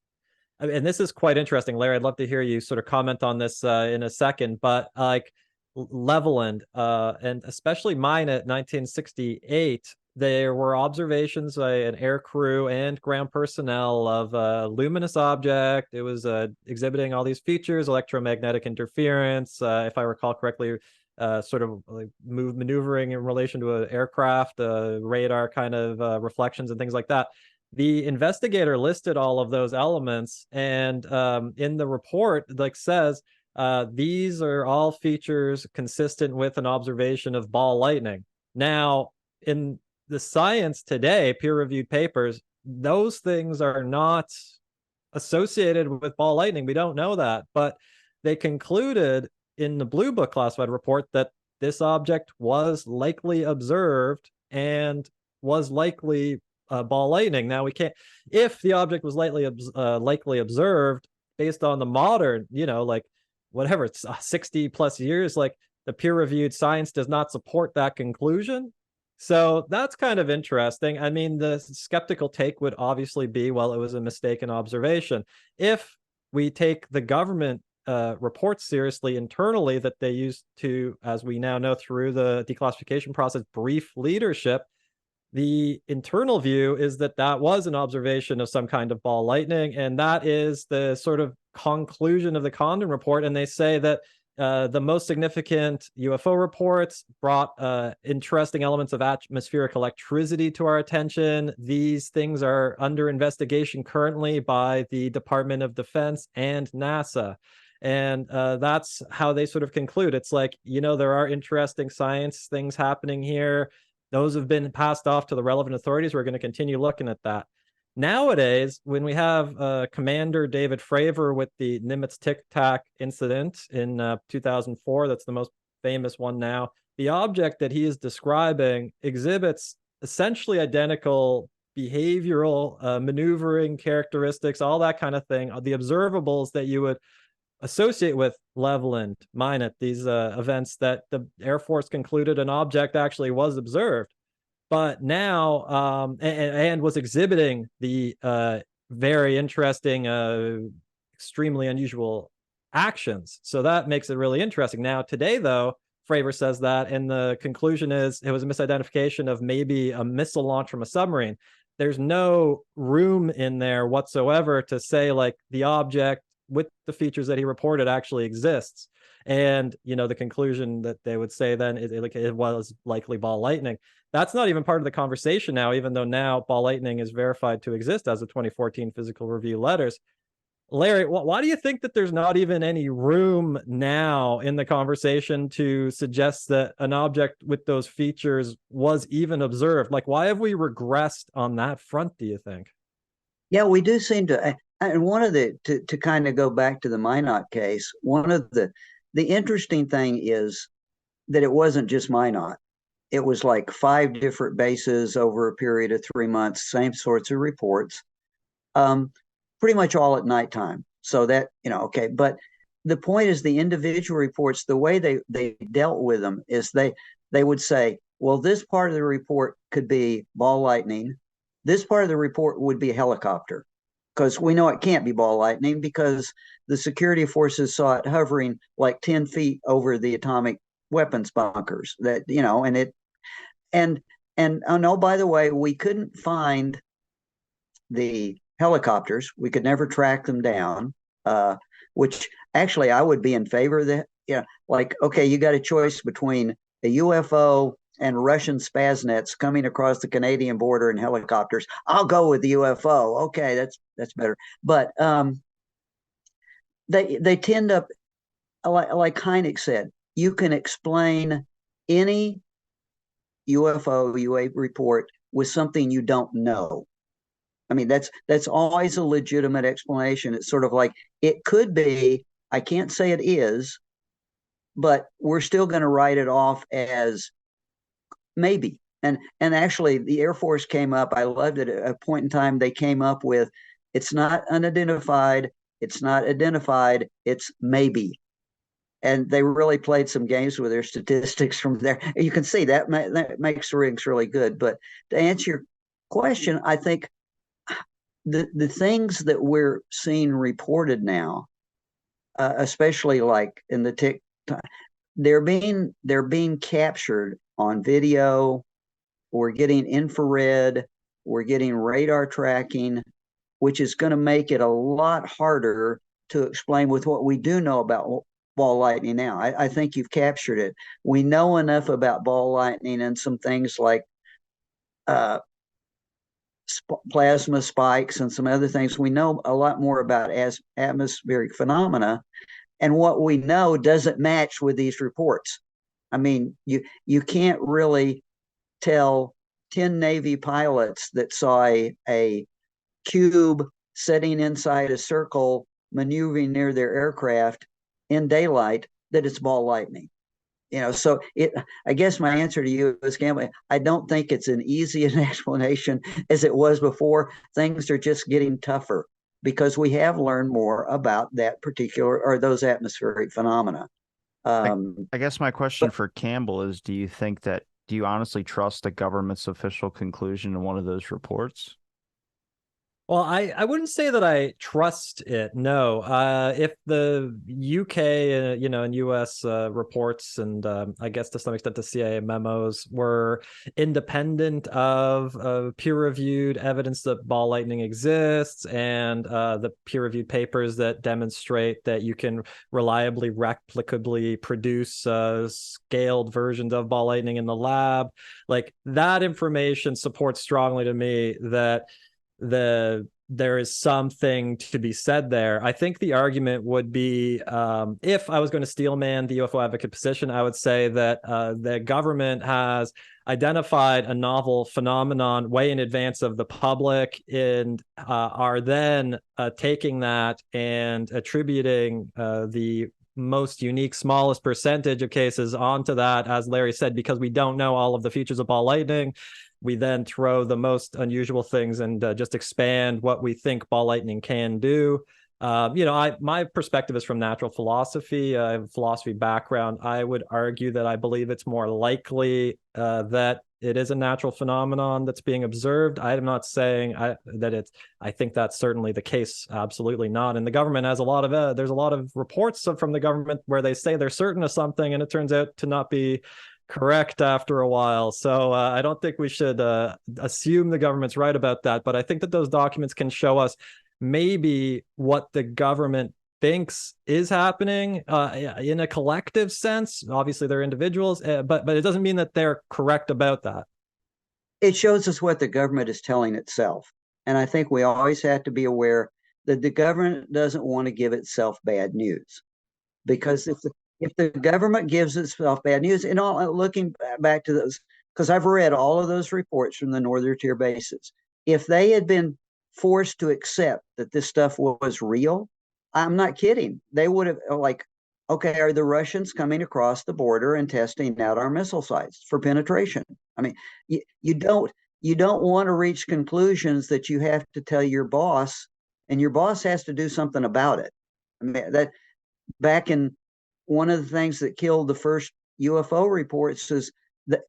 and this is quite interesting, Larry, I'd love to hear you sort of comment on this in a second, but like Leveland, and especially mine at 1968, there were observations by an air crew and ground personnel of a luminous object. It was exhibiting all these features, electromagnetic interference, if I recall correctly, sort of like maneuvering in relation to an aircraft, radar kind of reflections and things like that. The investigator listed all of those elements, and in the report, like, says these are all features consistent with an observation of ball lightning. Now, in the science today, peer-reviewed papers, those things are not associated with ball lightning. We don't know that, but they concluded in the Blue Book classified report that this object was likely observed and was likely ball lightning. Now, we can't, if the object was likely observed based on the modern, like whatever, it's 60 plus years, like the peer-reviewed science does not support that conclusion. So that's kind of interesting. I mean, the skeptical take would obviously be, well, it was a mistaken observation. If we take the government reports seriously internally that they used to, as we now know through the declassification process, brief leadership. The internal view is that that was an observation of some kind of ball lightning, and that is the sort of conclusion of the Condon report. And they say that the most significant UFO reports brought interesting elements of atmospheric electricity to our attention. These things are under investigation currently by the Department of Defense and NASA. And that's how they sort of conclude. It's like, there are interesting science things happening here. Those have been passed off to the relevant authorities. We're going to continue looking at that. Nowadays, when we have Commander David Fravor with the Nimitz Tic Tac incident in 2004, that's the most famous one now, the object that he is describing exhibits essentially identical behavioral, maneuvering characteristics, all that kind of thing, the observables that you would associate with Levelland, Minot, these events that the Air Force concluded an object actually was observed. But now, and was exhibiting the very interesting, extremely unusual actions. So that makes it really interesting. Now, today, though, Fravor says that, and the conclusion is it was a misidentification of maybe a missile launch from a submarine. There's no room in there whatsoever to say, like, the object with the features that he reported actually exists. And, the conclusion that they would say then is it was likely ball lightning. That's not even part of the conversation now, even though now ball lightning is verified to exist as of 2014 physical review letters. Larry, why do you think that there's not even any room now in the conversation to suggest that an object with those features was even observed? Like, why have we regressed on that front, do you think? Yeah, we do seem to. And one of to kind of go back to the Minot case, one of the interesting thing is that it wasn't just Minot. It was like 5 different bases over a period of 3 months, same sorts of reports, pretty much all at nighttime. So that, okay. But the point is the individual reports, the way they dealt with them is they would say, well, this part of the report could be ball lightning. This part of the report would be a helicopter, because we know it can't be ball lightning because the security forces saw it hovering like 10 feet over the atomic weapons bunkers. That, and it, and oh no, by the way, we couldn't find the helicopters. We could never track them down, which actually I would be in favor of that. Like, okay, you got a choice between a UFO and Russian spasnets coming across the Canadian border in helicopters. I'll go with the UFO. Okay, that's better. But they tend up, like Hynek said, you can explain any UFO UA report with something you don't know. I mean, that's always a legitimate explanation. It's sort of like, it could be, I can't say it is, but we're still going to write it off as maybe. And actually the Air Force came up, I loved it, at a point in time they came up with, it's not unidentified, it's not identified, it's maybe. And they really played some games with their statistics from there. You can see that makes the rings really good. But to answer your question, I think the things that we're seeing reported now, especially like in the TikTok, they're being captured on video. We're getting infrared. We're getting radar tracking, which is going to make it a lot harder to explain with what we do know about ball lightning now. I think you've captured it. We know enough about ball lightning and some things like plasma spikes and some other things. We know a lot more about atmospheric phenomena, and what we know doesn't match with these reports. I mean, you can't really tell 10 Navy pilots that saw a cube sitting inside a circle maneuvering near their aircraft in daylight that it's ball lightning. So I guess my answer to you is, Campbell, I don't think it's an easy an explanation as it was before. Things are just getting tougher because we have learned more about that particular, or those atmospheric phenomena. I guess my question for Campbell is, do you honestly trust the government's official conclusion in one of those reports? Well, I wouldn't say that I trust it. No. If the UK, and US reports and I guess to some extent the CIA memos were independent of peer-reviewed evidence that ball lightning exists and the peer-reviewed papers that demonstrate that you can reliably, replicably produce scaled versions of ball lightning in the lab, like that information supports strongly to me that there is something to be said there. I think the argument would be, if I was going to steelman the UFO advocate position, I would say that the government has identified a novel phenomenon way in advance of the public and are then taking that and attributing the most unique, smallest percentage of cases onto that, as Larry said, because we don't know all of the features of ball lightning. We then throw the most unusual things and just expand what we think ball lightning can do. My perspective is from natural philosophy. I have a philosophy background. I would argue that I believe it's more likely that it is a natural phenomenon that's being observed. I'm not saying that it's. I think that's certainly the case. Absolutely not. And the government has there's a lot of reports from the government where they say they're certain of something, and it turns out to not be correct after a while. So I don't think we should assume the government's right about that. But I think that those documents can show us maybe what the government thinks is happening in a collective sense. Obviously, they're individuals, but it doesn't mean that they're correct about that. It shows us what the government is telling itself. And I think we always have to be aware that the government doesn't want to give itself bad news. Because if the government gives itself bad news, and all looking back to those, because I've read all of those reports from the Northern Tier bases, if they had been forced to accept that this stuff was real, I'm not kidding. They would have okay, are the Russians coming across the border and testing out our missile sites for penetration? I mean, you don't want to reach conclusions that you have to tell your boss, and your boss has to do something about it. I mean, that back in one of the things that killed the first UFO reports is that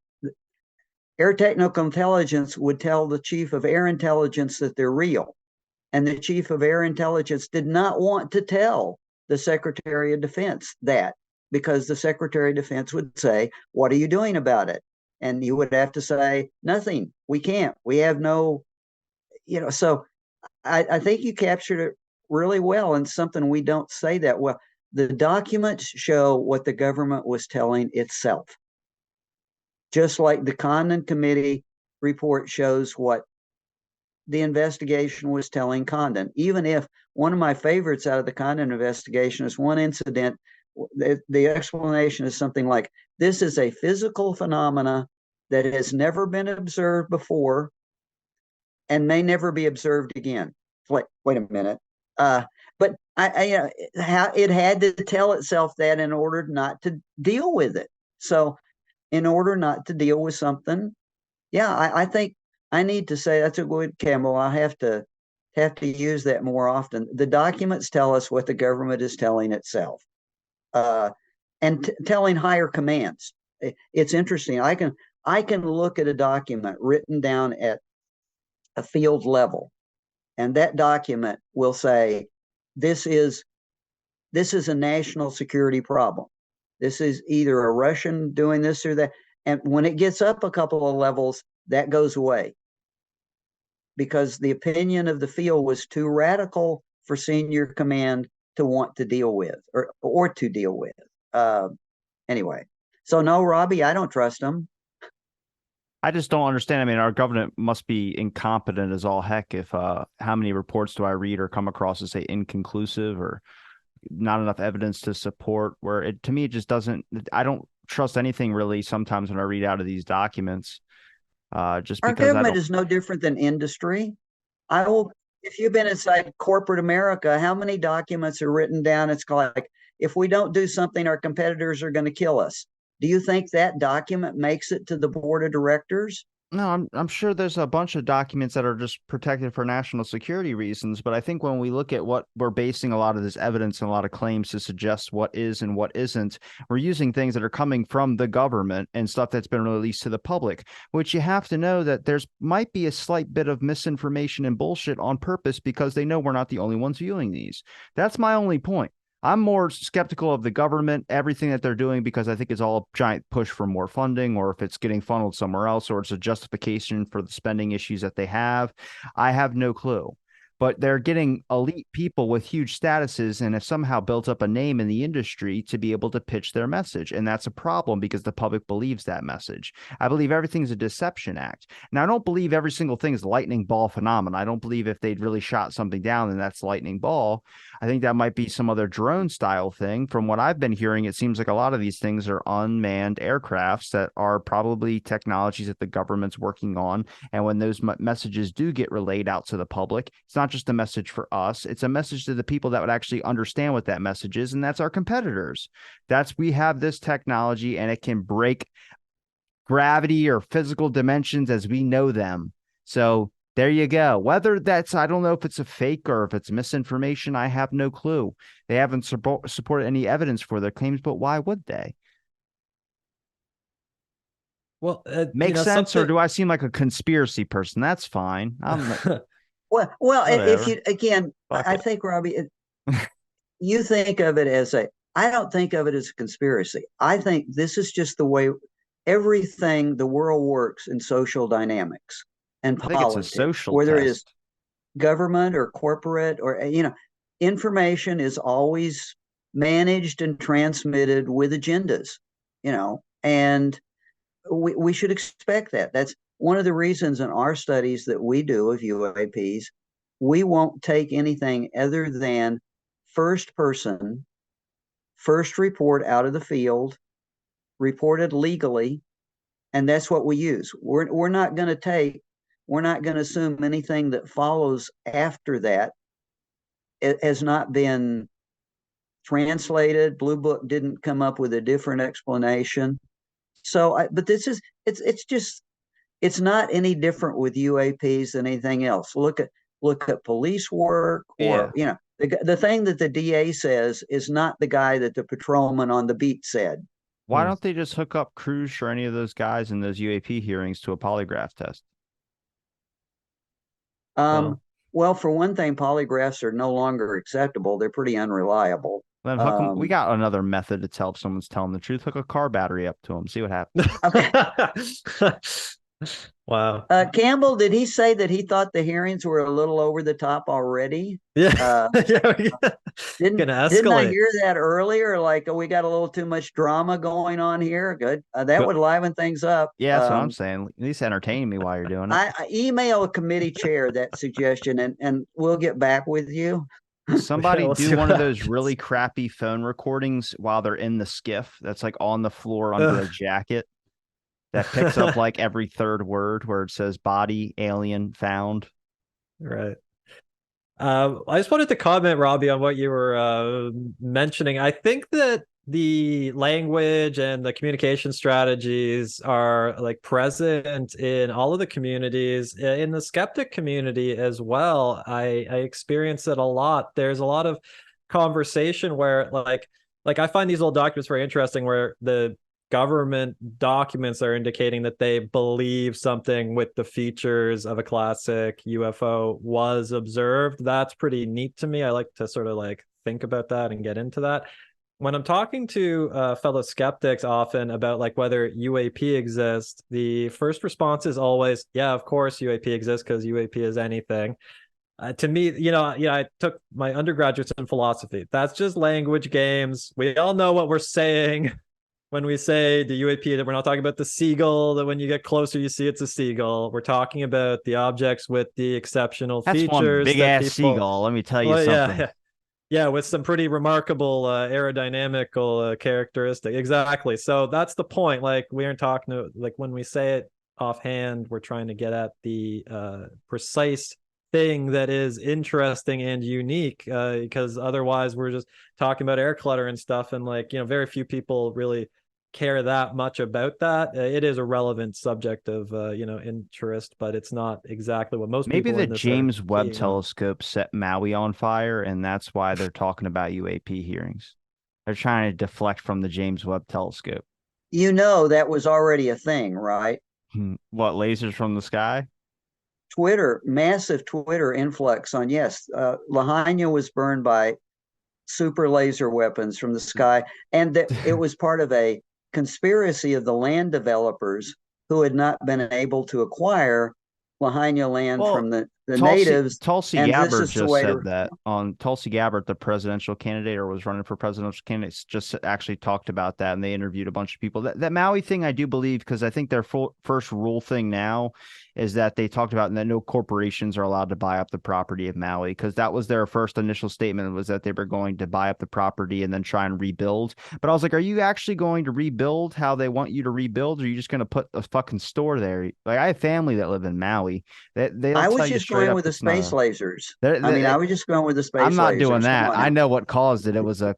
air technical intelligence would tell the chief of air intelligence that they're real. And the chief of air intelligence did not want to tell the Secretary of Defense that, because the Secretary of Defense would say, "What are you doing about it?" And you would have to say, "Nothing. We can't. We have no," So I think you captured it really well, and something we don't say that well. The documents show what the government was telling itself. Just like the Condon Committee report shows what the investigation was telling Condon. Even if one of my favorites out of the Condon investigation is one incident, the explanation is something like, this is a physical phenomena that has never been observed before and may never be observed again. Wait a minute. But it had to tell itself that in order not to deal with it. So in order not to deal with something, I think I need to say that's a good, Campbell. I have to use that more often. The documents tell us what the government is telling itself, and telling higher commands. It's interesting. I can look at a document written down at a field level, and that document will say, this is a national security problem. This is either a Russian doing this or that. And when it gets up a couple of levels, that goes away, because the opinion of the field was too radical for senior command to want to deal with or to deal with. Anyway, so no, Robbie, I don't trust them. I just don't understand. I mean, our government must be incompetent as all heck if how many reports do I read or come across as say inconclusive or not enough evidence to support, where it, to me, it just doesn't, I don't trust anything really sometimes when I read out of these documents. Just Our because I government don't. is no different than industry. If you've been inside corporate America, how many documents are written down? It's like, if we don't do something, our competitors are going to kill us. Do you think that document makes it to the board of directors? No, I'm sure there's a bunch of documents that are just protected for national security reasons, but I think when we look at what we're basing a lot of this evidence and a lot of claims to suggest what is and what isn't, we're using things that are coming from the government and stuff that's been released to the public, which you have to know that there's might be a slight bit of misinformation and bullshit on purpose because they know we're not the only ones viewing these. That's my only point. I'm more skeptical of the government, everything that they're doing, because I think it's all a giant push for more funding, or if it's getting funneled somewhere else, or it's a justification for the spending issues that they have. I have no clue. But they're getting elite people with huge statuses and have somehow built up a name in the industry to be able to pitch their message. And that's a problem because the public believes that message. I believe everything's a deception act. Now, I don't believe every single thing is lightning ball phenomenon. I don't believe if they'd really shot something down, then that's lightning ball. I think that might be some other drone style thing. From what I've been hearing, it seems like a lot of these things are unmanned aircrafts that are probably technologies that the government's working on. And when those messages do get relayed out to the public, it's not just a message for us, it's a message to the people that would actually understand what that message is. And that's our competitors. We have this technology and it can break gravity or physical dimensions as we know them. So there you go. Whether that's, I don't know if it's a fake or if it's misinformation, I have no clue. They haven't supported any evidence for their claims, but why would they? Well, Makes sense, or do I seem like a conspiracy person? That's fine. I'm well, if whatever. you again, Fuck I it. think Robbie, you think of it as a. I don't think of it as a conspiracy. I think this is just the way everything the world works in social dynamics and I think it's a politics, social whether it is test. government or corporate or information is always managed and transmitted with agendas, and we should expect that. That's one of the reasons in our studies that we do of UAPs, we won't take anything other than first person, first report out of the field, reported legally, and that's what we use. We're not going to we're not going to assume anything that follows after that. It has not been translated. Blue Book didn't come up with a different explanation. So, but it's just it's not any different with UAPs than anything else. Look at police work, or Yeah. the thing that the DA says is not the guy that the patrolman on the beat said. Why don't they just hook up Cruz or any of those guys in those UAP hearings to a polygraph test? Well, Um, well, for one thing, polygraphs are no longer acceptable. They're pretty unreliable. Then hook them. We got another method to tell if someone's telling the truth. Hook a car battery up to them. See what happens. Okay. Wow. Campbell, did he say that he thought the hearings were a little over the top already? Yeah. Yeah. Didn't Gonna didn't I escalate. hear that earlier? Like, oh, we got a little too much drama going on here. Good, that But would liven things up. yeah, that's what I'm saying. At least entertain me while you're doing it. I email a committee chair that suggestion, and we'll get back with you. Somebody We'll do see what one of those happens. really crappy phone recordings while they're in the skiff that's like on the floor under a jacket that picks up like every third word where it says body, alien, found. Right. I just wanted to comment, Robbie, on what you were mentioning. I think that the language and the communication strategies are like present in all of the communities, in the skeptic community as well. I experience it a lot. There's a lot of conversation where like I find these old documents very interesting where the government documents are indicating that they believe something with the features of a classic UFO was observed. That's pretty neat to me. I like to sort of like think about that and get into that. When I'm talking to fellow skeptics often about like whether UAP exists, the first response is always, yeah, of course UAP exists because UAP is anything. To me, I took my undergraduates in philosophy. That's just language games. We all know what we're saying when we say the UAP, that we're not talking about the seagull, that when you get closer, you see it's a seagull. We're talking about the objects with the exceptional That's one features big that ass people, seagull. Let me tell you well, yeah, something. yeah, yeah, with some pretty remarkable aerodynamical characteristic. Exactly. So that's the point. Like we aren't talking like when we say it offhand, we're trying to get at the precise thing that is interesting and unique, because otherwise we're just talking about air clutter and stuff, and like very few people really care that much about that. It is a relevant subject of interest, but it's not exactly what most Maybe people the in this are James Webb keying on. telescope set Maui on fire, and that's why they're talking about UAP hearings. They're trying to deflect from the James Webb telescope. That was already a thing, right? What, lasers from the sky? Twitter, massive Twitter influx on, yes, Lahaina was burned by super laser weapons from the sky. And that it was part of a conspiracy of the land developers who had not been able to acquire Lahaina land Well, from the natives. Tulsi And this Gabbard is the just way said to, that on Tulsi Gabbard, the presidential candidate or was running for presidential candidates, just actually talked about that, and they interviewed a bunch of people. That Maui thing, I do believe, because I think their first rule thing now is that they talked about that no corporations are allowed to buy up the property of Maui, because that was their first initial statement, was that they were going to buy up the property and then try and rebuild. But I was like, are you actually going to rebuild how they want you to rebuild, or are you just going to put a fucking store there? Like, I have family that live in Maui. They'll I tell was you just straight going up with the it's not space a. lasers. I mean, They're, I was just going with the I'm space not doing lasers. Come that. on I now. know what caused it. It was a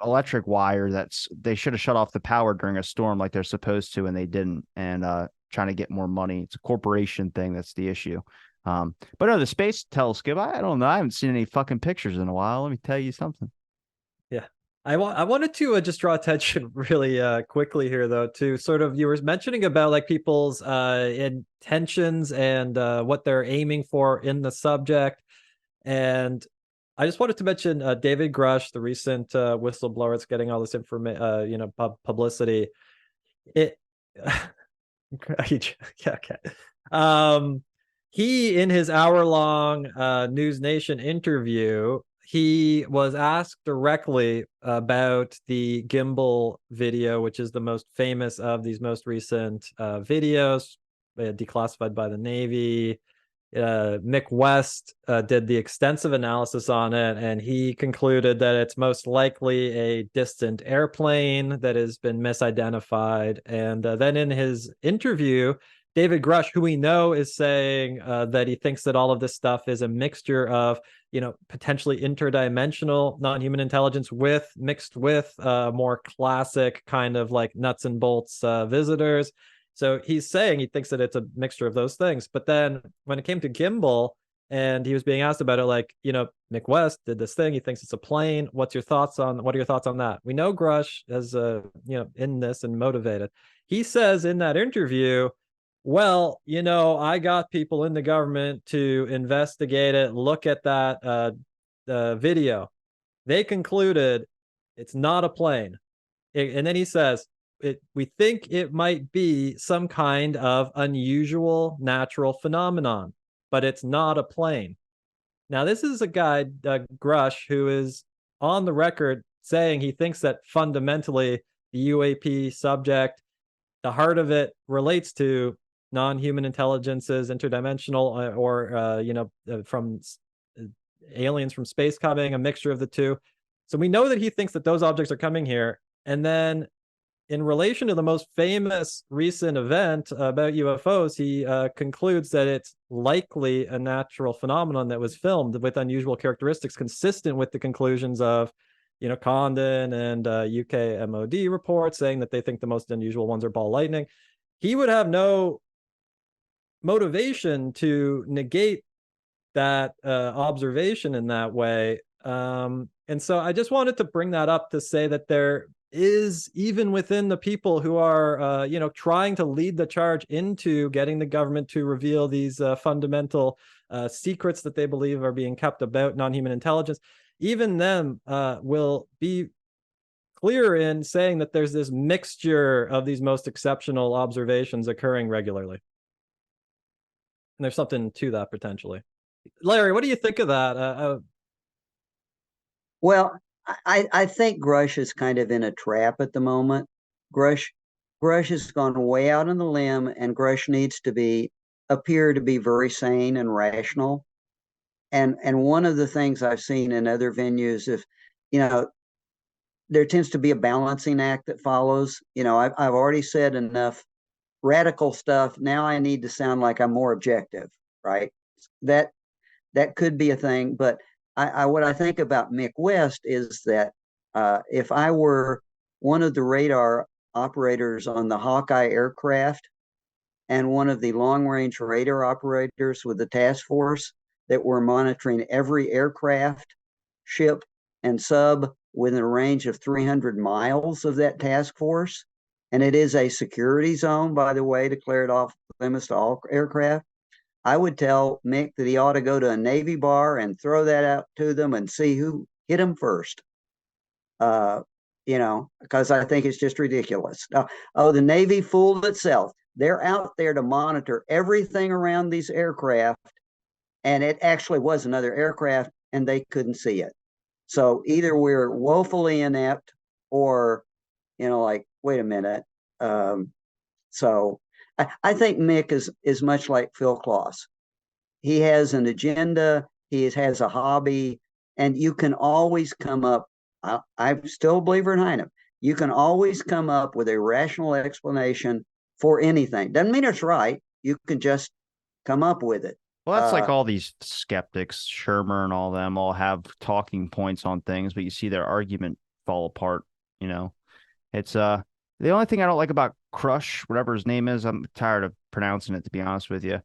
electric wire that's they should have shut off the power during a storm like they're supposed to, and they didn't. And trying to get more money. It's a corporation thing that's the issue. But no, the space telescope. I don't know. I haven't seen any fucking pictures in a while. Let me tell you something. Yeah. I wanted to just draw attention really quickly here though to sort of, you were mentioning about like people's intentions and what they're aiming for in the subject. And I just wanted to mention David Grush, the recent whistleblower that's getting all this information, publicity. It yeah, okay. He, in his hour-long News Nation interview, he was asked directly about the gimbal video, which is the most famous of these most recent videos, declassified by the Navy. Mick West did the extensive analysis on it, and he concluded that it's most likely a distant airplane that has been misidentified. And then in his interview, David Grush, who we know is saying that he thinks that all of this stuff is a mixture of, potentially interdimensional non-human intelligence mixed with more classic kind of like nuts and bolts visitors. So he's saying he thinks that it's a mixture of those things. But then when it came to gimbal and he was being asked about it, like, Mick West did this thing. He thinks it's a plane. What are your thoughts on that? We know Grush as, in this and motivated. He says in that interview, well, I got people in the government to investigate it, look at that video. They concluded it's not a plane. And then he says, we think it might be some kind of unusual natural phenomenon, but it's not a plane. Now, this is a guy, Grush, who is on the record saying he thinks that fundamentally the UAP subject, the heart of it relates to non-human intelligences, interdimensional, or from aliens from space coming, a mixture of the two. So we know that he thinks that those objects are coming here. And then in relation to the most famous recent event about UFOs, he concludes that it's likely a natural phenomenon that was filmed with unusual characteristics consistent with the conclusions of, Condon and UK MOD reports saying that they think the most unusual ones are ball lightning. He would have no motivation to negate that observation in that way. And so I just wanted to bring that up to say that there is, even within the people who are, trying to lead the charge into getting the government to reveal these fundamental secrets that they believe are being kept about non-human intelligence, even them will be clear in saying that there's this mixture of these most exceptional observations occurring regularly. And there's something to that potentially. Larry, what do you think of that? well, I think Grush is kind of in a trap at the moment. Grush has gone way out on the limb, and Grush needs to appear to be very sane and rational. And one of the things I've seen in other venues, if there tends to be a balancing act that follows. I've already said enough radical stuff. Now I need to sound like I'm more objective, right? That could be a thing. But what I think about Mick West is that if I were one of the radar operators on the Hawkeye aircraft and one of the long-range radar operators with the task force that were monitoring every aircraft, ship, and sub within a range of 300 miles of that task force. And it is a security zone, by the way, declared off limits to all aircraft. I would tell Mick that he ought to go to a Navy bar and throw that out to them and see who hit him first. Because I think it's just ridiculous. The Navy fooled itself. They're out there to monitor everything around these aircraft, and it actually was another aircraft, and they couldn't see it. So either we're woefully inept, or wait a minute. So I think Mick is much like Phil Klaus. He has an agenda. He has a hobby, and you can always come up. I still a believer in Heinem. You can always come up with a rational explanation for anything. Doesn't mean it's right. You can just come up with it. Well, that's like all these skeptics, Shermer and all them, all have talking points on things, but you see their argument fall apart. It's the only thing I don't like about Crush, whatever his name is. I'm tired of pronouncing it, to be honest with you.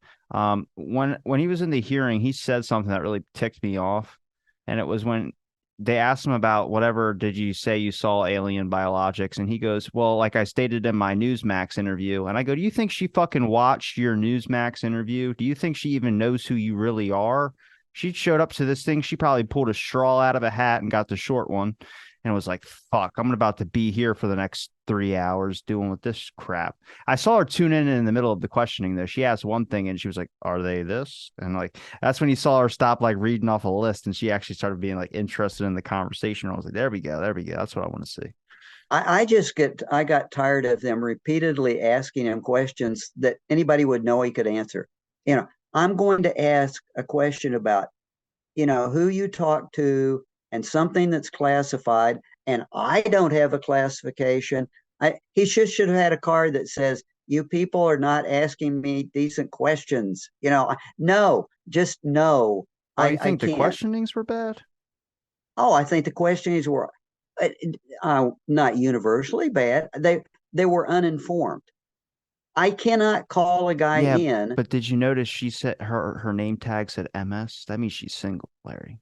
When he was in the hearing, he said something that really ticked me off, and it was when they asked him about whatever did you say you saw alien biologics, and he goes, well, like I stated in my Newsmax interview. And I go, do you think she fucking watched your Newsmax interview? Do you think she even knows who you really are? She showed up to this thing, she probably pulled a straw out of a hat and got the short one and was like, fuck, I'm about to be here for the next 3 hours doing with this crap. I saw her tune in the middle of the questioning, though. She asked one thing and she was like, are they this? And like, that's when you saw her stop like reading off a list, and she actually started being like interested in the conversation. I was like, there we go. That's what I want to see. I got tired of them repeatedly asking him questions that anybody would know he could answer. I'm going to ask a question about, who you talk to and something that's classified, and I don't have a classification. He should have had a card that says, you people are not asking me decent questions. No, just no. Oh, you think the questionings were bad? Oh, I think the questionings were not universally bad. They were uninformed. I cannot call a guy in. But did you notice she said her name tag said MS? That means she's single, Larry.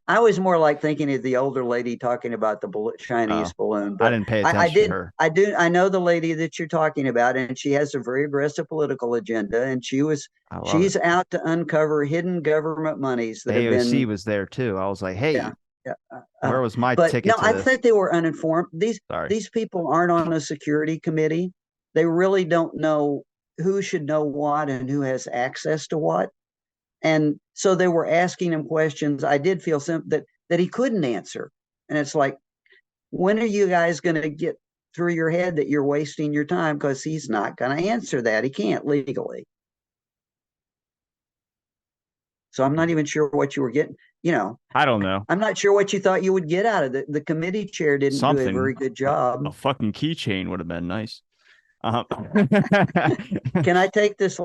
I was more like thinking of the older lady talking about the Chinese balloon. But I didn't pay attention to her. I know the lady that you're talking about, and she has a very aggressive political agenda, and she's out to uncover hidden government monies that AOC was there too. I was like, hey, where was my ticket? No, I think they were uninformed. These people aren't on a security committee. They really don't know who should know what and who has access to what. And so they were asking him questions. I did feel that he couldn't answer. And it's like, when are you guys going to get through your head that you're wasting your time? Because he's not going to answer that. He can't legally. So I'm not even sure what you were getting. I don't know. I'm not sure what you thought you would get out of it. The committee chair didn't do a very good job. A fucking keychain would have been nice. Can I take this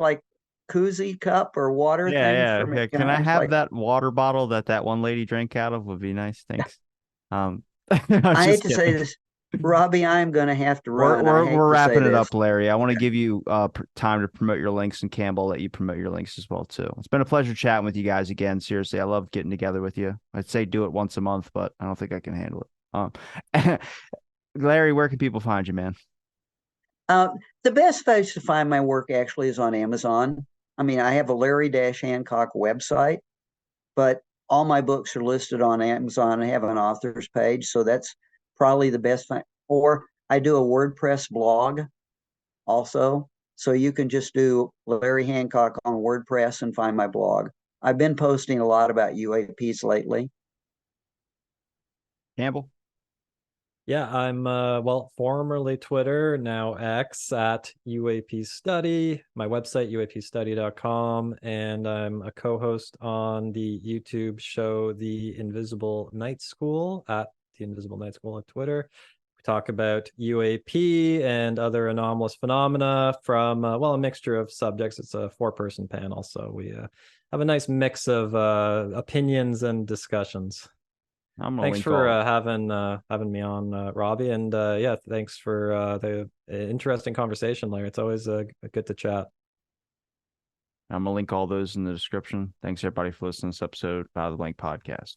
koozie cup or water thing? Yeah. Can I have that water bottle that one lady drank out of? Would be nice. Thanks. I hate to say this, Robbie, I'm going to have to run. We're wrapping it up, Larry. I want to give you time to promote your links, and Campbell, let you promote your links as well too. It's been a pleasure chatting with you guys again. Seriously, I love getting together with you. I'd say do it once a month, but I don't think I can handle it. Larry, where can people find you, man? The best place to find my work actually is on Amazon. I mean, I have a Larry-Hancock website, but all my books are listed on Amazon. I have an author's page, so that's probably the best thing. Or I do a WordPress blog also. So you can just do Larry Hancock on WordPress and find my blog. I've been posting a lot about UAPs lately. Campbell? Yeah, I'm formerly Twitter, now X at UAP Study, my website, uapstudy.com, and I'm a co-host on the YouTube show The Invisible Night School at The Invisible Night School on Twitter. We talk about UAP and other anomalous phenomena from, a mixture of subjects. It's a 4-person panel, so we have a nice mix of opinions and discussions. I'm gonna Thanks link for all. having me on, Robbie, and yeah, thanks for the interesting conversation, Larry. It's always good to chat. I'm gonna link all those in the description. Thanks everybody for listening to this episode of the Blank Podcast.